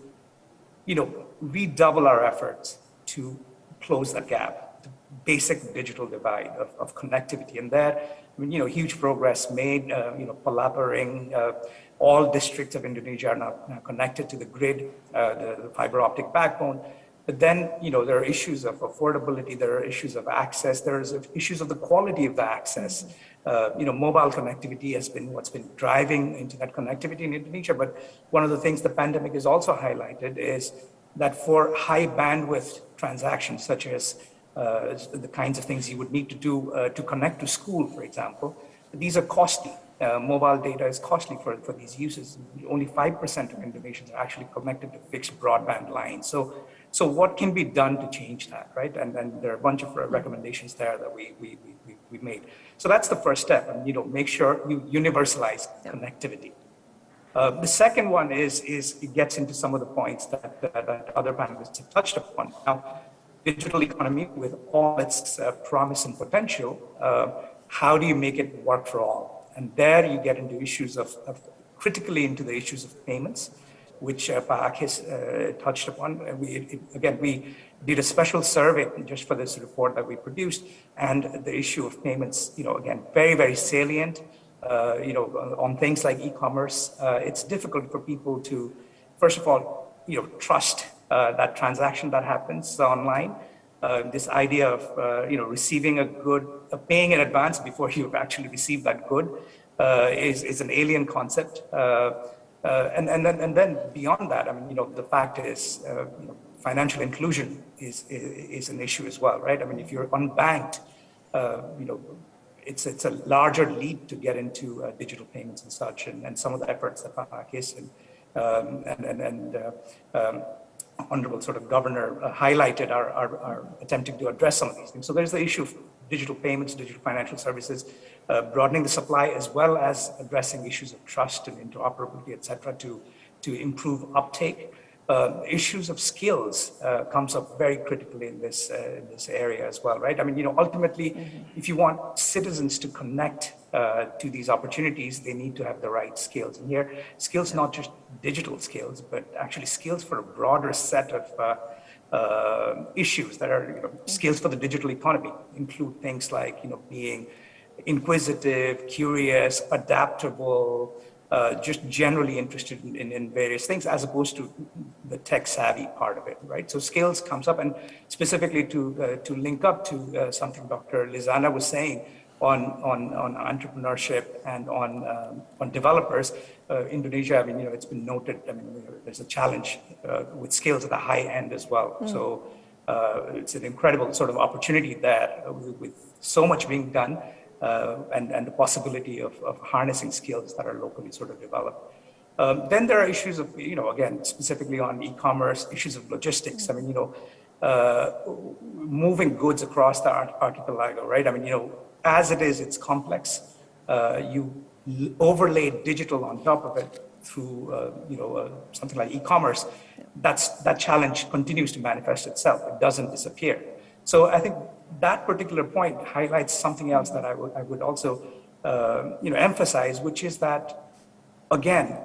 redouble our efforts to close that gap, the basic digital divide of connectivity. And there, huge progress made, Palapering, all districts of Indonesia are now connected to the grid, the fiber optic backbone. But then, there are issues of affordability, there are issues of access, there's issues of the quality of the access. Mobile connectivity has been what's been driving internet connectivity in Indonesia. But one of the things the pandemic has also highlighted is that for high bandwidth transactions, such as the kinds of things you would need to do to connect to school, for example, these are costly. Mobile data is costly for these uses. Only 5% of Indonesians are actually connected to fixed broadband lines. So what can be done to change that, right? And there are a bunch of recommendations there that we made. So that's the first step, and make sure you universalize connectivity. The second one is it gets into some of the points that other panelists have touched upon. Now, digital economy with all its promise and potential, how do you make it work for all? And there you get into issues critically into the issues of payments, which Pak has touched upon. We did a special survey just for this report that we produced, and the issue of payments, again, very, very salient. On things like e-commerce, it's difficult for people to, first of all, trust that transaction that happens online. This idea of receiving a good, paying in advance before you've actually received that good is an alien concept. And then beyond that, the fact is, financial inclusion is an issue as well, right? If you're unbanked, it's a larger leap to get into digital payments and such, and some of the efforts that Pakis and Honorable sort of Governor highlighted are attempting to address some of these things. So there's the issue of digital payments, digital financial services, broadening the supply, as well as addressing issues of trust and interoperability, et cetera, to improve uptake. Issues of skills comes up very critically in this area as well, right? Ultimately, if you want citizens to connect to these opportunities, they need to have the right skills. And here, skills not just digital skills, but actually skills for a broader set of issues that are skills for the digital economy, include things like being inquisitive, curious, adaptable, just generally interested in various things, as opposed to the tech savvy part of it, right? So skills comes up, and specifically to link up to something Dr. Lizana was saying on entrepreneurship and on developers. Indonesia, it's been noted, there's a challenge with skills at the high end as well. So it's an incredible sort of opportunity there with so much being done. And the possibility of harnessing skills that are locally sort of developed. Then there are issues of, again, specifically on e-commerce, issues of logistics. Moving goods across the archipelago, right? As it is, it's complex. You overlay digital on top of it through, something like e-commerce. That challenge continues to manifest itself. It doesn't disappear. So I think that particular point highlights something else that I would also emphasize, which is that, again,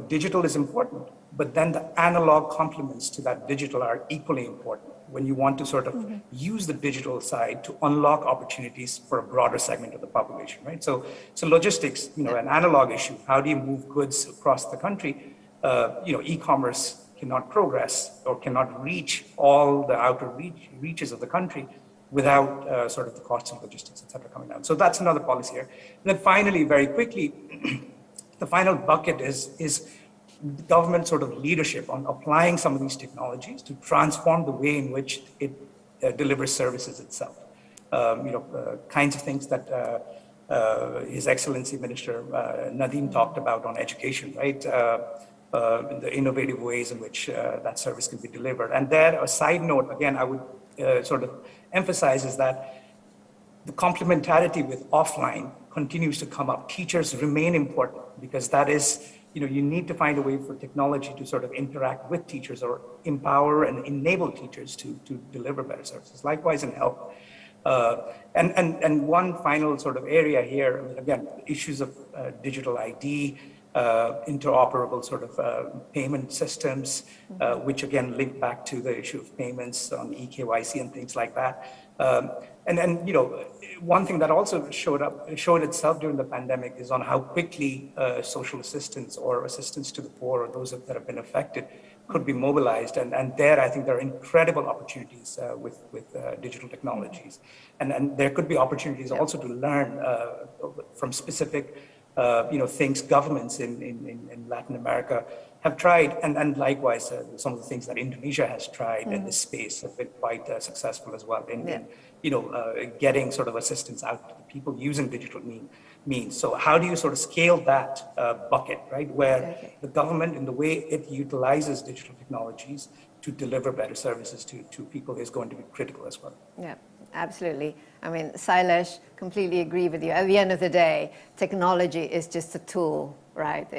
digital is important, but then the analog complements to that digital are equally important when you want to sort of use the digital side to unlock opportunities for a broader segment of the population, right? So logistics, an analog issue. How do you move goods across the country? E-commerce cannot progress or cannot reach all the outer reaches of the country without sort of the costs of logistics, et cetera, coming down. So that's another policy here. And then finally, very quickly, the final bucket is government sort of leadership on applying some of these technologies to transform the way in which it delivers services itself. Kinds of things that His Excellency Minister Nadine talked about on education, right? The innovative ways in which that service can be delivered. And there, a side note, again, I would sort of emphasize is that the complementarity with offline continues to come up. Teachers remain important because that is, you need to find a way for technology to sort of interact with teachers or empower and enable teachers to deliver better services. Likewise in health. And one final sort of area here, I mean, again, issues of digital ID, interoperable sort of payment systems, which again link back to the issue of payments on eKYC and things like that. And then, one thing that also showed itself during the pandemic is on how quickly social assistance or assistance to the poor or those that have been affected could be mobilized. And there, I think there are incredible opportunities with digital technologies. And there could be opportunities also to learn from specific things governments in Latin America have tried, and likewise some of the things that Indonesia has tried in this space have been quite successful as well in getting sort of assistance out to the people using digital means. So how do you sort of scale that bucket, right? Where the government, in the way it utilizes digital technologies to deliver better services to people, is going to be critical as well. Yeah. Absolutely. I mean, Sailesh, completely agree with you. At the end of the day, technology is just a tool, right?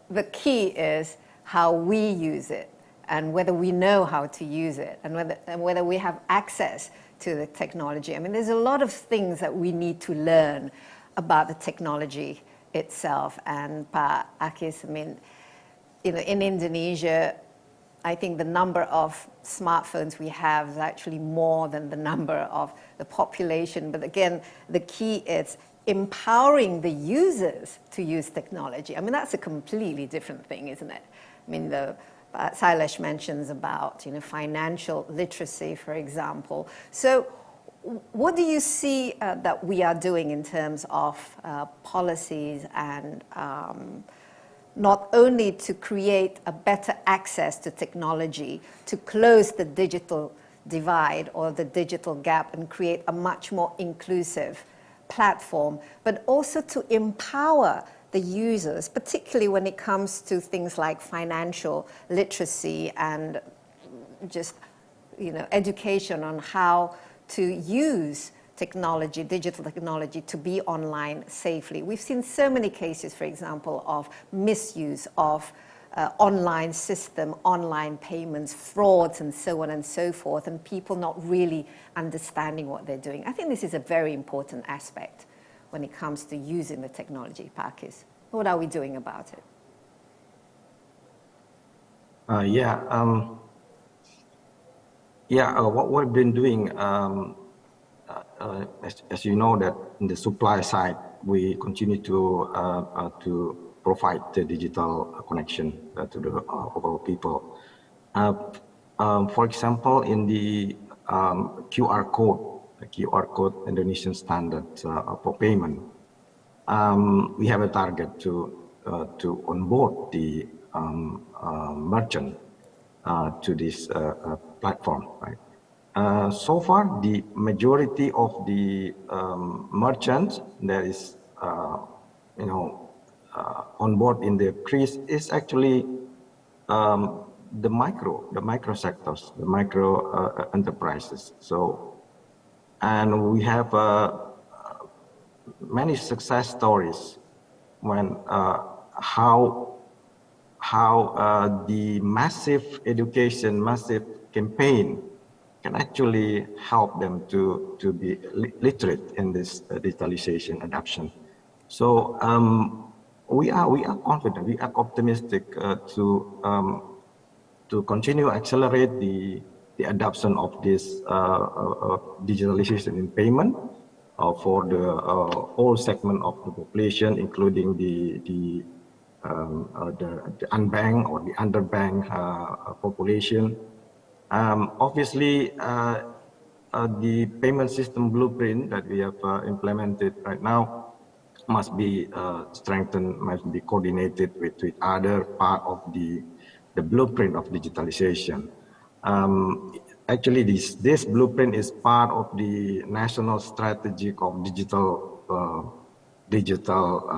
The key is how we use it and whether we know how to use it and whether we have access to the technology. I mean, there's a lot of things that we need to learn about the technology itself. And Pak Akis, I mean, in Indonesia, I think the number of smartphones we have is actually more than the number of the population. But again, the key is empowering the users to use technology. I mean, that's a completely different thing, isn't it? I mean, Sailesh mentions about financial literacy, for example. So what do you see that we are doing in terms of policies and not only to create a better access to technology, to close the digital divide or the digital gap and create a much more inclusive platform, but also to empower the users, particularly when it comes to things like financial literacy and just education on how to use technology, digital technology, to be online safely. We've seen so many cases, for example, of misuse of online system, online payments, frauds, and so on and so forth, and people not really understanding what they're doing. I think this is a very important aspect when it comes to using the technology, Pakis. What are we doing about it? What we've been doing, as you know, that in the supply side, we continue to provide the digital connection to the overall people. For example, in the QR code Indonesian standard for payment, we have a target to onboard the merchant to this platform, right? So far, the majority of the merchants that is, on board in the CRIS is actually the micro sectors, the micro enterprises. So, and we have many success stories when how the massive education, massive campaign can actually help them to be literate in this digitalization adoption. So we are confident, we are optimistic to continue accelerate the adoption of this digitalization in payment for the whole segment of the population, including the unbanked or the underbanked population. Obviously, the payment system blueprint that we have implemented right now must be strengthened, must be coordinated with other part of the blueprint of digitalization. Actually, this blueprint is part of the national strategy of digital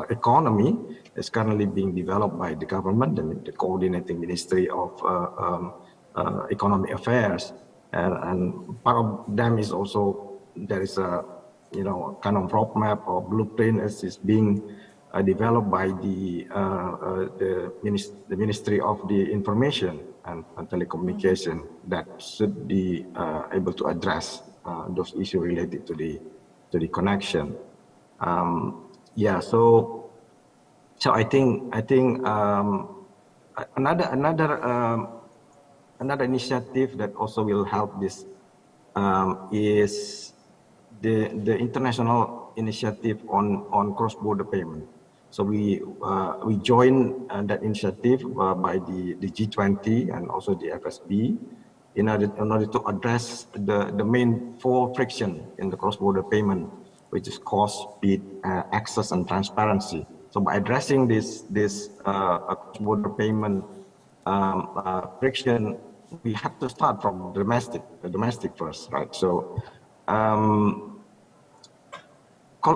economy. It's currently being developed by the government and the coordinating Ministry of Economic Affairs, and part of them is also there is a kind of roadmap or blueprint as is being developed by the Ministry of the Information and Telecommunication that should be able to address those issues related to the connection. Yeah, so I think another initiative that also will help this is the international initiative on cross-border payment. So we joined that initiative by the G20 and also the FSB in order to address the main four friction in the cross-border payment, which is cost, speed, access, and transparency. So by addressing this cross-border payment friction, we have to start from the domestic first, right? So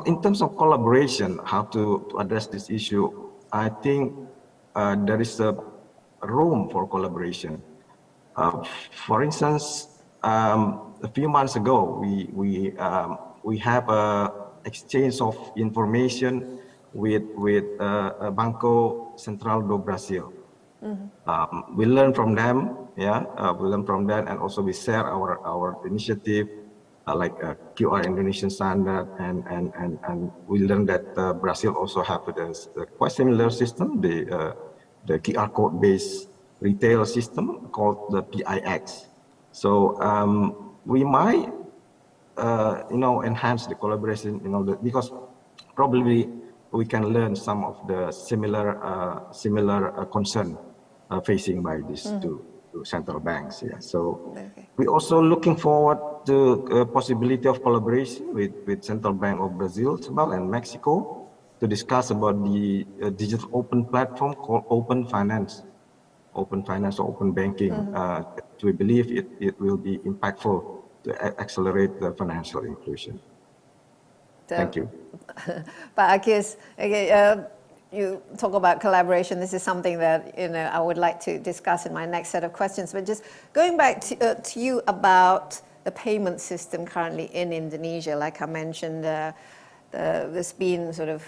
in terms of collaboration, how to address this issue, I think there is a room for collaboration. For instance, a few months ago, we have a exchange of information with Banco Central do Brasil. We learn from them, and also we share our initiative, like QR Indonesian standard, and we learned that Brazil also have a quite similar system, the QR code based retail system called the PIX. So we might enhance the collaboration, because probably we can learn some of the similar concern facing by these two central banks. Yeah. So we're also looking forward to a possibility of collaboration with Central Bank of Brazil as well and Mexico to discuss about the digital open platform called Open Finance or Open Banking. We believe it will be impactful to accelerate the financial inclusion. Thank you. Pak Akis, you talk about collaboration. This is something that I would like to discuss in my next set of questions. But just going back to you about the payment system currently in Indonesia, like I mentioned, there's been sort of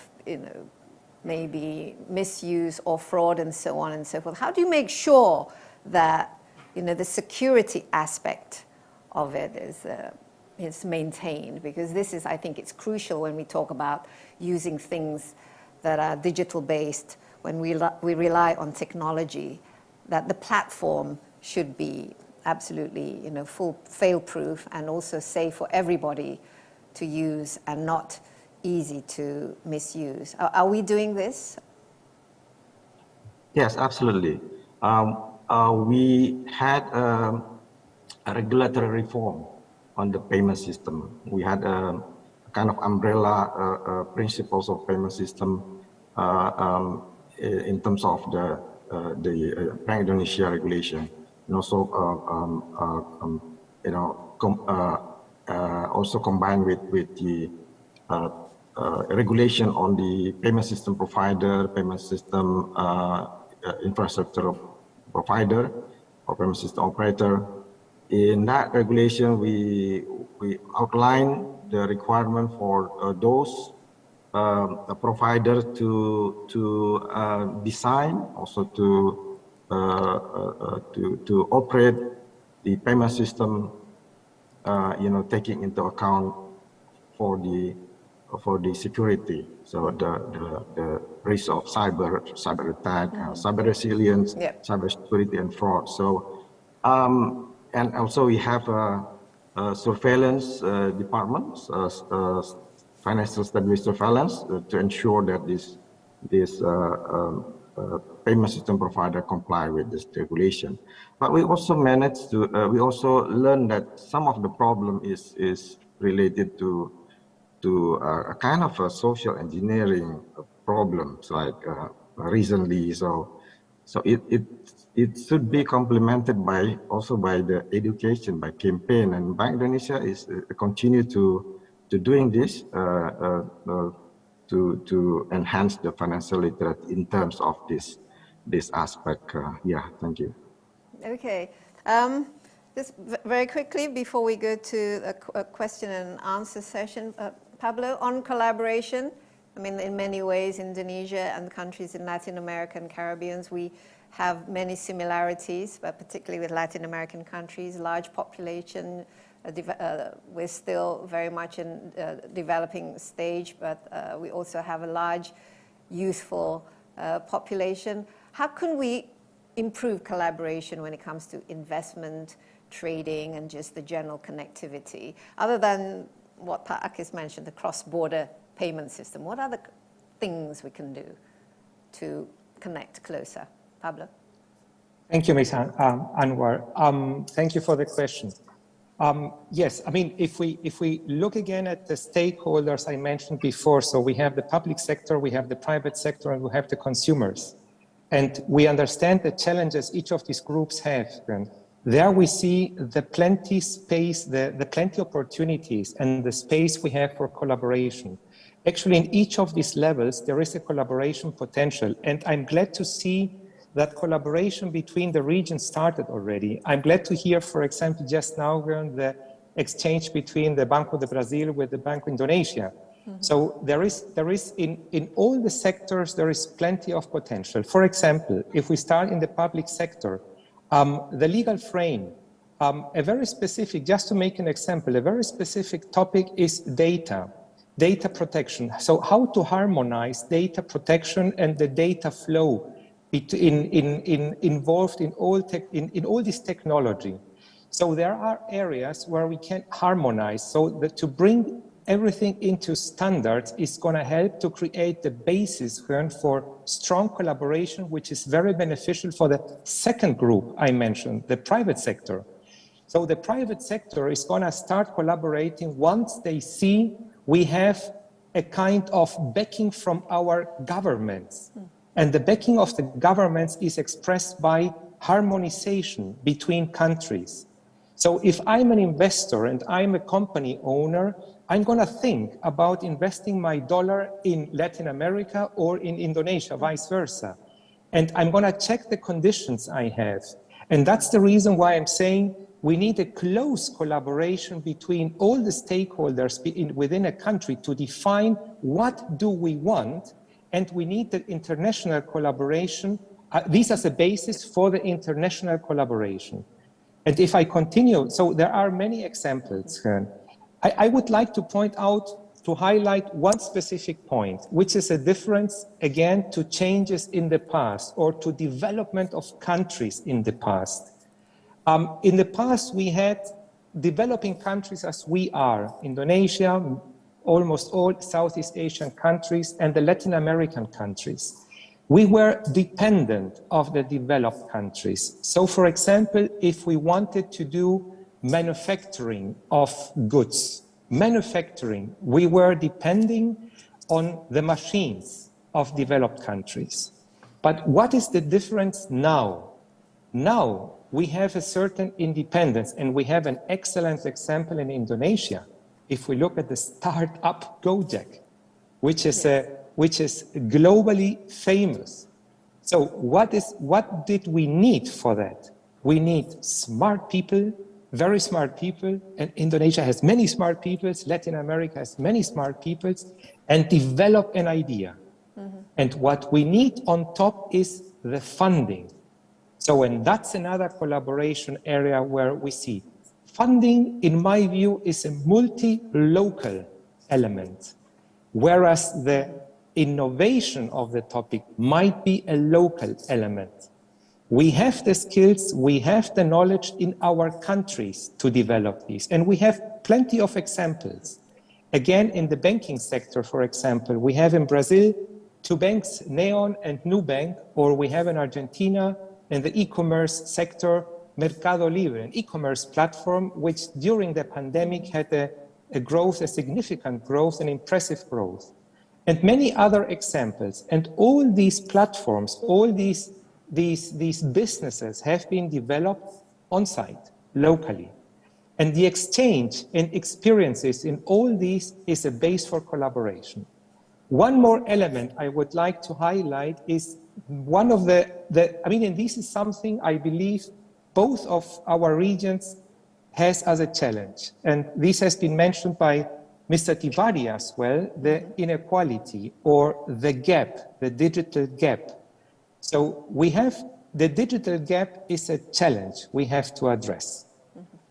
maybe misuse or fraud and so on and so forth. How do you make sure that the security aspect of it is maintained? Because this is, I think, it's crucial when we talk about using things that are digital based, when we rely on technology, that the platform should be absolutely full fail-proof and also safe for everybody to use and not easy to misuse. Are we doing this? Yes, absolutely. We had a regulatory reform on the payment system. We had a kind of umbrella principles of payment system in terms of the Bank Indonesia regulation, and also also combined with the regulation on the payment system provider, payment system infrastructure provider, or payment system operator. In that regulation, we outline the requirement for those provider to design, also to operate the payment system, taking into account for the security, so the risk of cyber attack, cyber resilience, cyber security, and fraud. So and also we have surveillance departments, financial stability surveillance, to ensure that this payment system provider comply with this regulation. But we also managed to we also learned that some of the problem is related to a kind of a social engineering problems, like recently. So it should be complemented by the education, by campaign, and Bank Indonesia is continue to doing this to enhance the financial literacy in terms of this aspect. Yeah, thank you. Okay. Just very quickly, before we go to a question and answer session, Pablo, on collaboration, I mean, in many ways, Indonesia and countries in Latin America and Caribbean, we have many similarities, but particularly with Latin American countries, large population. We're still very much in developing stage, but we also have a large youthful population. How can we improve collaboration when it comes to investment, trading, and just the general connectivity? Other than what Pak Akis mentioned, the cross-border payment system, what other things we can do to connect closer? Pablo? Thank you, Ms. Anwar. Thank you for the question. Yes, I mean, if we look again at the stakeholders I mentioned before, so we have the public sector, we have the private sector, and we have the consumers. And we understand the challenges each of these groups have. And there we see the plenty space, the plenty opportunities and the space we have for collaboration. Actually, in each of these levels, there is a collaboration potential. And I'm glad to see that collaboration between the regions started already. I'm glad to hear, for example, just now the exchange between the Banco de Brazil with the Banco Indonesia. Mm-hmm. So there is in all the sectors, there is plenty of potential. For example, if we start in the public sector, the legal frame, a very specific, just to make an example, a very specific topic is data protection. So how to harmonize data protection and the data flow involved in all this technology. So there are areas where we can harmonize, so that to bring everything into standards is going to help to create the basis for strong collaboration, which is very beneficial for the second group I mentioned, the private sector. So the private sector is going to start collaborating once they see we have a kind of backing from our governments. And the backing of the governments is expressed by harmonization between countries. So if I'm an investor and I'm a company owner, I'm going to think about investing my dollar in Latin America or in Indonesia, vice versa. And I'm going to check the conditions I have. And that's the reason why I'm saying we need a close collaboration between all the stakeholders within a country to define what do we want. And we need the international collaboration. These are the basis for the international collaboration. And if I continue, so there are many examples. I would like to point out, to highlight one specific point, which is a difference, again, to changes in the past or to development of countries in the past. In the past, we had developing countries as we are, Indonesia, almost all Southeast Asian countries and the Latin American countries. We were dependent of the developed countries. So for example, if we wanted to do manufacturing of goods, we were depending on the machines of developed countries. But what is the difference now? Now we have a certain independence, and we have an excellent example in Indonesia. If we look at the startup Gojek, which is globally famous. So what did we need for that? We need smart people, very smart people, and Indonesia has many smart people, Latin America has many smart people, and develop an idea. Mm-hmm. And what we need on top is the funding. So, and that's another collaboration area where we see funding, in my view, is a multi-local element, whereas the innovation of the topic might be a local element. We have the skills, we have the knowledge in our countries to develop these, and we have plenty of examples. Again, in the banking sector, for example, we have in Brazil 2 banks, Neon and Nubank, or we have in Argentina in the e-commerce sector, Mercado Libre, an e-commerce platform which during the pandemic had a significant growth, an impressive growth. And many other examples. And all these platforms, all these businesses have been developed on-site, locally. And the exchange and experiences in all these is a base for collaboration. One more element I would like to highlight is one of and this is something I believe both of our regions has as a challenge, and this has been mentioned by Mr. Tiwari as well, the inequality or the gap, the digital gap. So we have the digital gap is a challenge we have to address.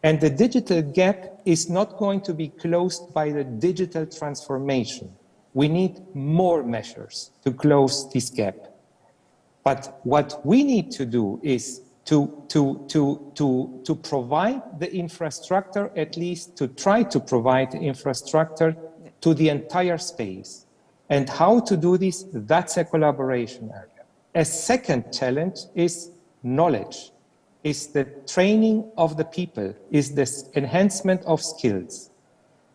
And the digital gap is not going to be closed by the digital transformation. We need more measures to close this gap. But what we need to do is to provide the infrastructure, at least to try to provide the infrastructure to the entire space. And how to do this, that's a collaboration area. A second challenge is knowledge, is the training of the people, is the enhancement of skills.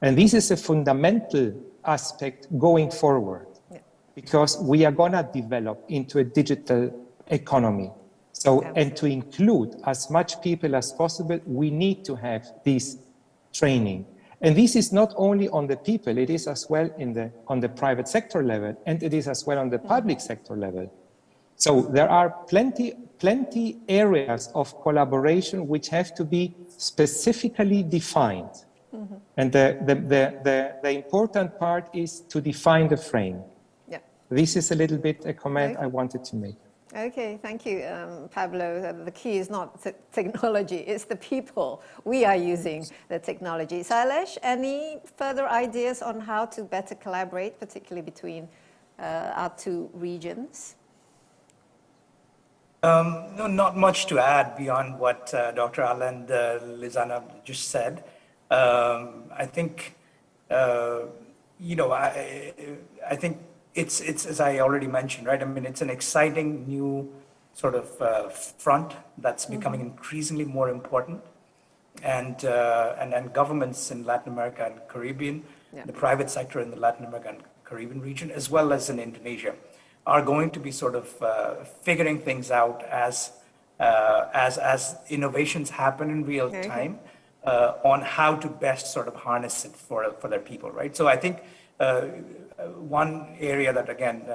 And this is a fundamental aspect going forward, because we are going to develop into a digital economy. So, and to include as much people as possible, we need to have this training. And this is not only on the people, it is as well on the private sector level, and it is as well on the public sector level. So there are plenty areas of collaboration which have to be specifically defined. And the important part is to define the frame. Yeah. This is a little bit a comment I wanted to make. Okay, thank you, Pablo. The key is not technology, it's the people. We are using the technology. Sailesh, any further ideas on how to better collaborate, particularly between our two regions? No, not much to add beyond what Dr. Alain Lizana just said. I think, you know, I think it's as I already mentioned, right? I mean, it's an exciting new sort of front that's becoming increasingly more important, and governments in Latin America and Caribbean, the private sector in the Latin America and Caribbean region, as well as in Indonesia, are going to be sort of figuring things out as innovations happen in real time on how to best sort of harness it for their people, right? So I think one area that, again,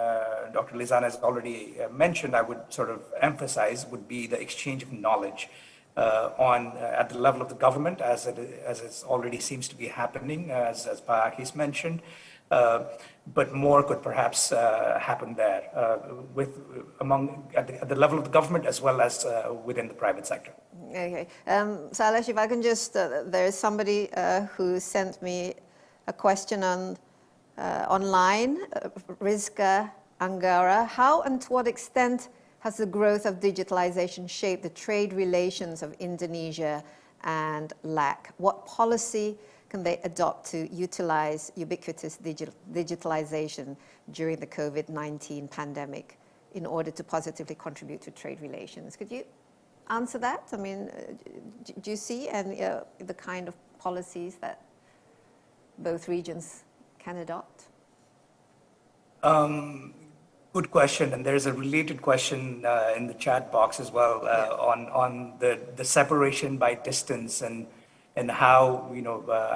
Dr. Lizana has already mentioned, I would sort of emphasize would be the exchange of knowledge at the level of the government, as it already seems to be happening, as Paakis mentioned. But more could perhaps happen there at the level of the government as well as within the private sector. Okay. Sailesh, if I can just, there is somebody who sent me a question online, Rizka Angara. How and to what extent has the growth of digitalization shaped the trade relations of Indonesia and LAC? What policy can they adopt to utilize ubiquitous digitalization during the COVID-19 pandemic in order to positively contribute to trade relations? Could you answer that? I mean, do you see any the kind of policies that both regions can adopt? Good question, and there's a related question in the chat box as well on the separation by distance and how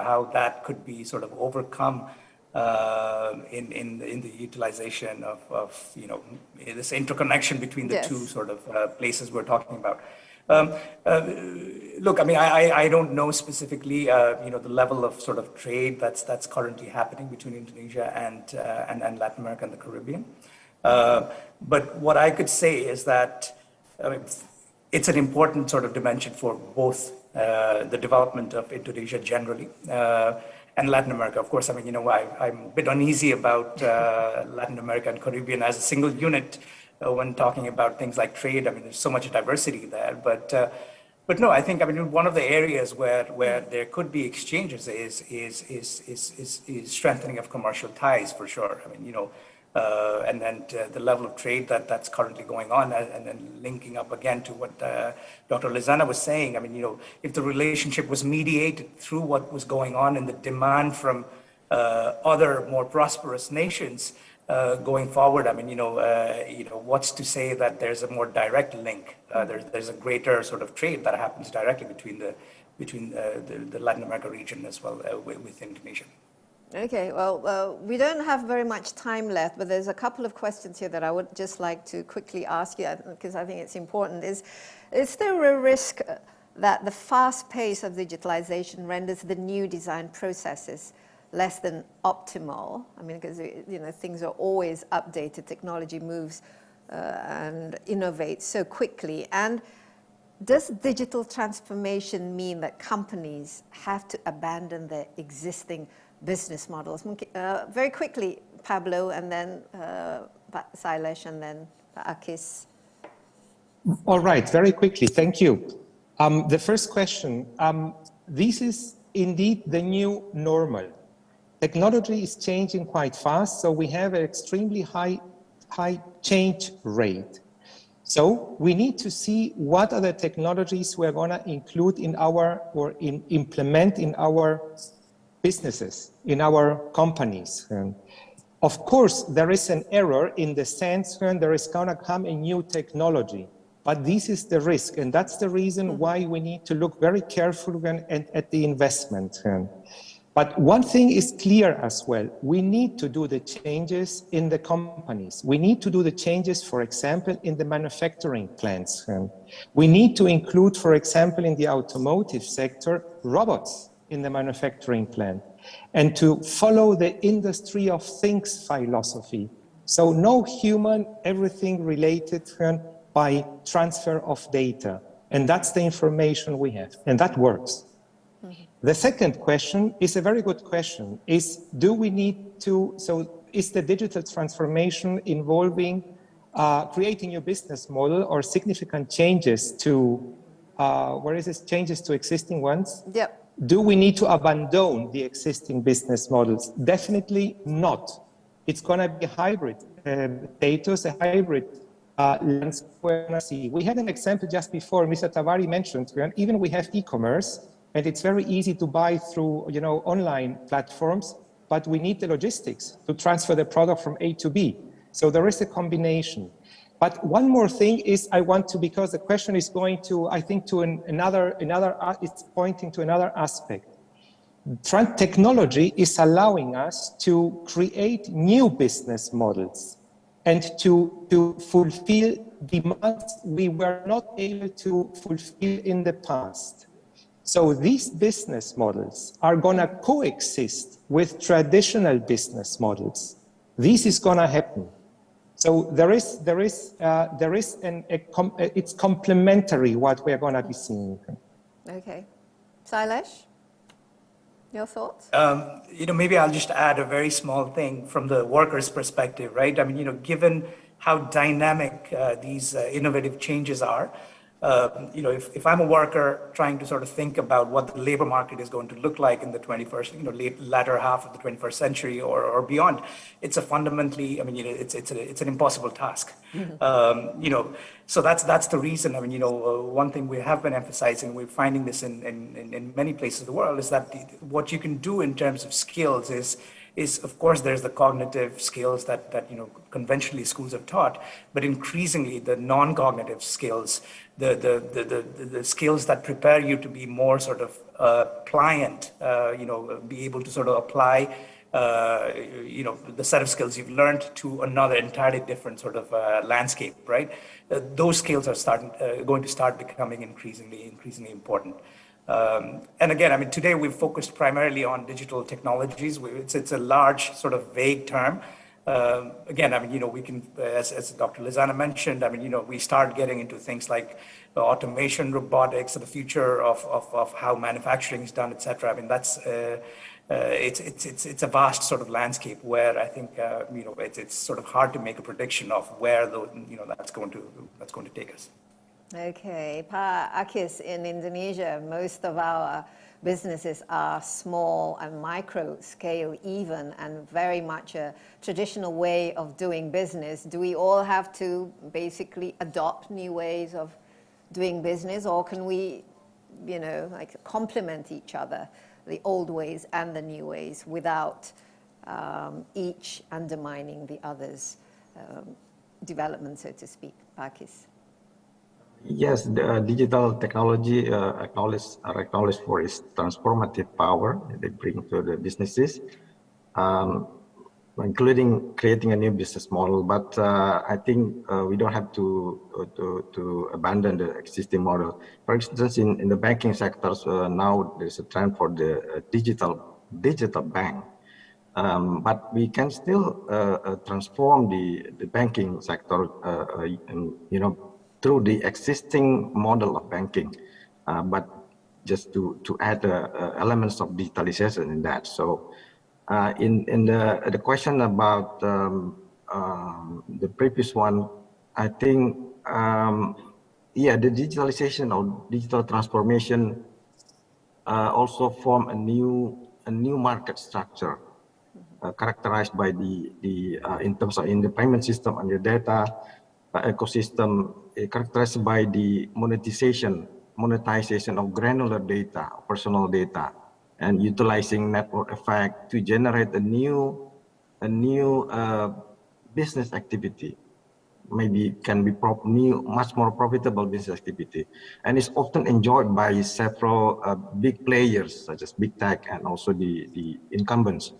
how that could be sort of overcome in the utilization of this interconnection between the two sort of places we're talking about. Look, I mean, I don't know specifically the level of sort of trade that's currently happening between Indonesia and Latin America and the Caribbean. But what I could say is that it's an important sort of dimension for both the development of Indonesia generally and Latin America. Of course, I mean, I'm a bit uneasy about Latin America and Caribbean as a single unit when talking about things like trade. I mean, there's so much diversity there, but no, I think, I mean, one of the areas where there could be exchanges is strengthening of commercial ties for sure. I mean, and then the level of trade that's currently going on, and then linking up again to what Dr. Lizana was saying. I mean, if the relationship was mediated through what was going on and the demand from other more prosperous nations going forward, I mean, what's to say that there's a more direct link? There's a greater sort of trade that happens directly between the Latin America region as well with Indonesia. Okay, well, we don't have very much time left, but there's a couple of questions here that I would just like to quickly ask you, because I think it's important. Is there a risk that the fast pace of digitalization renders the new design processes less than optimal. I mean, because things are always updated, technology moves and innovates so quickly. And does digital transformation mean that companies have to abandon their existing business models? Very quickly, Pablo, and then Sailesh, and then Akis. All right, very quickly, thank you. The first question, this is indeed the new normal. Technology is changing quite fast, so we have an extremely high change rate. So we need to see what are the technologies we're going to include in our, or implement in our businesses, in our companies. Of course, there is an error in the sense when there is going to come a new technology, but this is the risk, and that's the reason why we need to look very carefully at the investment. But one thing is clear as well. We need to do the changes in the companies. We need to do the changes, for example, in the manufacturing plants. We need to include, for example, in the automotive sector, robots in the manufacturing plant, and to follow the industry of things philosophy. So no human, everything related by transfer of data. And that's the information we have, and that works. The second question is a very good question, is do we need to, so is the digital transformation involving creating a business model or significant changes to, changes to existing ones? Yep. Do we need to abandon the existing business models? Definitely not. It's going to be a hybrid status, a hybrid landscape. We had an example just before, Mr. Tavari mentioned, even we have e-commerce, and it's very easy to buy through, online platforms, but we need the logistics to transfer the product from A to B. So there is a combination. But one more thing is I want to, because the question is going to, I think, to it's pointing to another aspect. Technology is allowing us to create new business models and to fulfill demands we were not able to fulfill in the past. So these business models are going to coexist with traditional business models. This is going to happen. So it's complementary what we're going to be seeing. Okay. Sailesh, your thoughts? Maybe I'll just add a very small thing from the worker's perspective, right? I mean, given how dynamic these innovative changes are, if I'm a worker trying to sort of think about what the labor market is going to look like in the 21st, latter half of the 21st century or beyond, it's a fundamentally, it's an impossible task. So that's the reason. One thing we have been emphasizing, we're finding this in many places of the world, is that what you can do in terms of skills is of course there's the cognitive skills that conventionally schools have taught, but increasingly the non-cognitive skills, the skills that prepare you to be more sort of pliant, be able to sort of apply the set of skills you've learned to another entirely different sort of landscape, right? Those skills are going to start becoming increasingly important. And again, today we've focused primarily on digital technologies. It's a large sort of vague term. Again, we can, as Dr. Lizana mentioned, we start getting into things like automation, robotics, the future of how manufacturing is done, et cetera. That's it's a vast sort of landscape where I think it's sort of hard to make a prediction of where that's going to take us. Okay, Pak Akis, in Indonesia, most of our businesses are small and micro scale even, and very much a traditional way of doing business. Do we all have to basically adopt new ways of doing business, or can we, complement each other, the old ways and the new ways, without each undermining the other's development, so to speak? Pak Akis. Yes, the digital technology acknowledged for its transformative power that they bring to the businesses. including creating a new business model. But I think we don't have to abandon the existing model. For instance, in the banking sectors, now there's a trend for the digital bank. But we can still transform the banking sector, through the existing model of banking, but just to add elements of digitalization in that. So, in the question about the previous one, I think the digitalization or digital transformation also form a new market structure. Characterized by the in terms of in the payment system and the data ecosystem, characterized by the monetization of granular data, personal data, and utilizing network effect to generate a new business activity. Maybe can be much more profitable business activity, and is often enjoyed by several big players such as big tech and also the incumbents.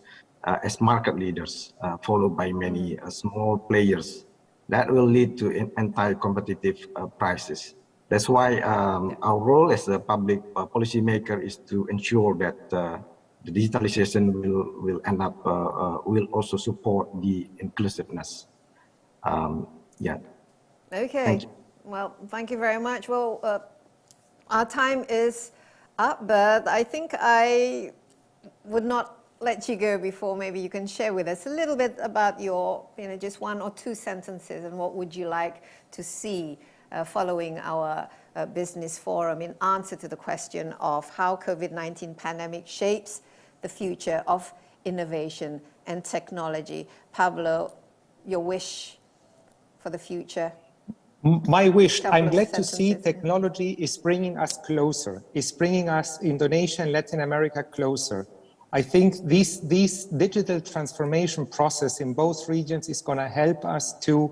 As market leaders, followed by many small players, that will lead to anti-competitive prices. That's why our role as a public policymaker is to ensure that the digitalization will end up will also support the inclusiveness. Okay. Thank you. Well, thank you very much. Well, our time is up, but I think I would not let you go before maybe you can share with us a little bit about your, just one or two sentences, and what would you like to see following our business forum in answer to the question of how COVID-19 pandemic shapes the future of innovation and technology. Pablo, your wish for the future? My wish, I'm glad to see technology is bringing us closer, is bringing us Indonesia and Latin America closer. I think this digital transformation process in both regions is going to help us to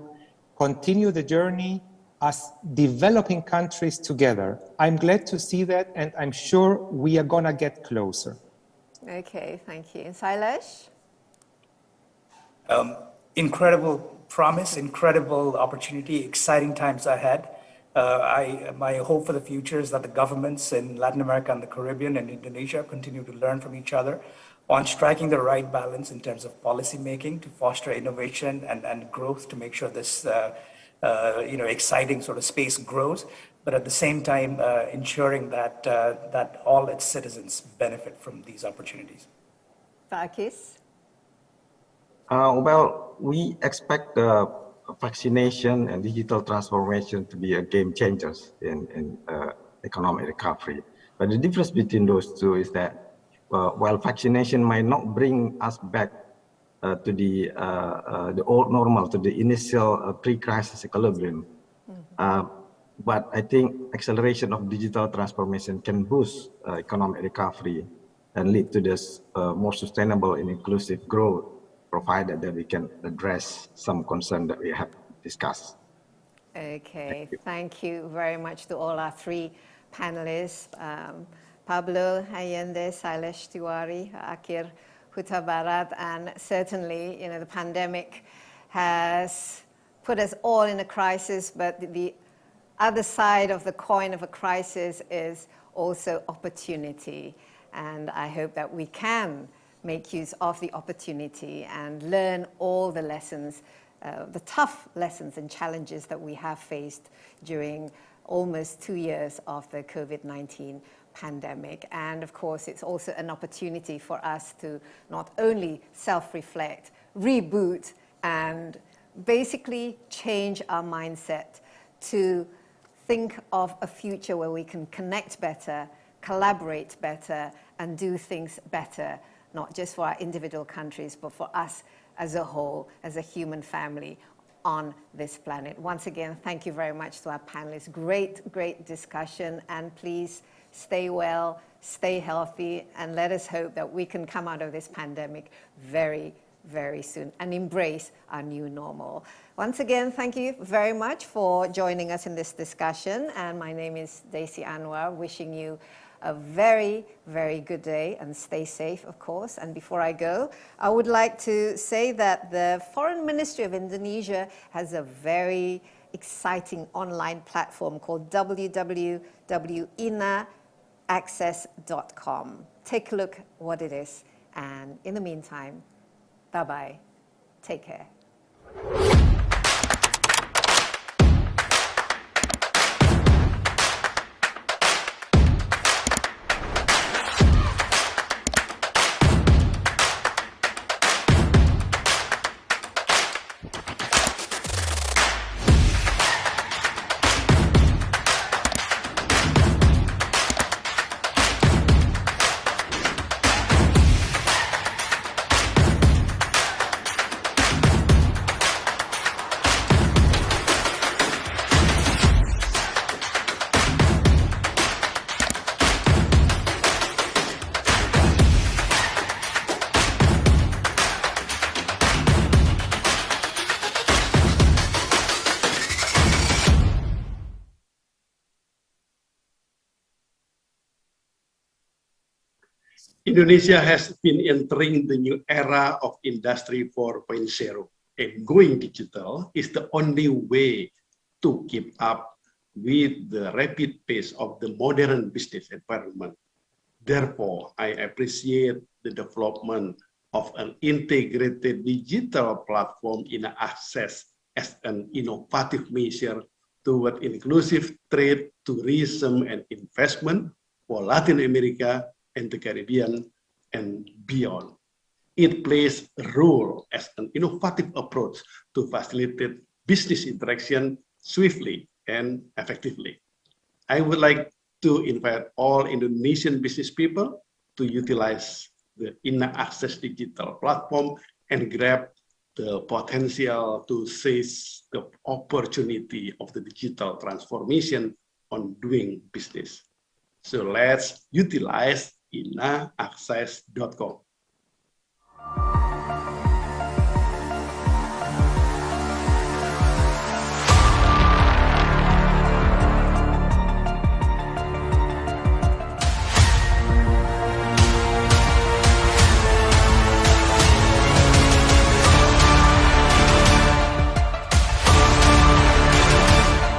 continue the journey as developing countries together. I'm glad to see that, and I'm sure we are going to get closer. Okay, thank you. And Sailesh? Incredible promise, incredible opportunity, exciting times ahead. My hope for the future is that the governments in Latin America and the Caribbean and Indonesia continue to learn from each other on striking the right balance in terms of policy making to foster innovation and growth to make sure this exciting sort of space grows, but at the same time ensuring that all its citizens benefit from these opportunities. Takis? Well, we expect vaccination and digital transformation to be a game changers in economic recovery. But the difference between those two is that while vaccination might not bring us back to the old normal, to the initial pre-crisis equilibrium, but I think acceleration of digital transformation can boost economic recovery and lead to this more sustainable and inclusive growth, provided that we can address some concern that we have discussed. Okay, thank you very much to all our three panelists, Pablo Allende, Sailesh Tiwari, Akhir Huta Barat, and certainly, the pandemic has put us all in a crisis, but the other side of the coin of a crisis is also opportunity. And I hope that we can make use of the opportunity and learn all the lessons, the tough lessons and challenges that we have faced during almost 2 years of the COVID-19 pandemic. And of course, it's also an opportunity for us to not only self-reflect, reboot, and basically change our mindset to think of a future where we can connect better, collaborate better, and do things better, not just for our individual countries, but for us as a whole, as a human family on this planet. Once again, thank you very much to our panelists. Great discussion, and please stay well, stay healthy, and let us hope that we can come out of this pandemic very, very soon and embrace our new normal. Once again, thank you very much for joining us in this discussion, and my name is Daisy Anwar, wishing you a very, very good day and stay safe, of course. And before I go, I would like to say that the Foreign Ministry of Indonesia has a very exciting online platform called www.INA-access.com. Take a look what it is. And in the meantime, bye-bye. Take care. Indonesia has been entering the new era of Industry 4.0, and going digital is the only way to keep up with the rapid pace of the modern business environment. Therefore, I appreciate the development of an integrated digital platform INA-Access as an innovative measure toward inclusive trade, tourism, and investment for Latin America and the Caribbean and beyond. It plays a role as an innovative approach to facilitate business interaction swiftly and effectively. I would like to invite all Indonesian business people to utilize the INA-Access digital platform and grab the potential to seize the opportunity of the digital transformation on doing business. So let's utilize INA-access.com.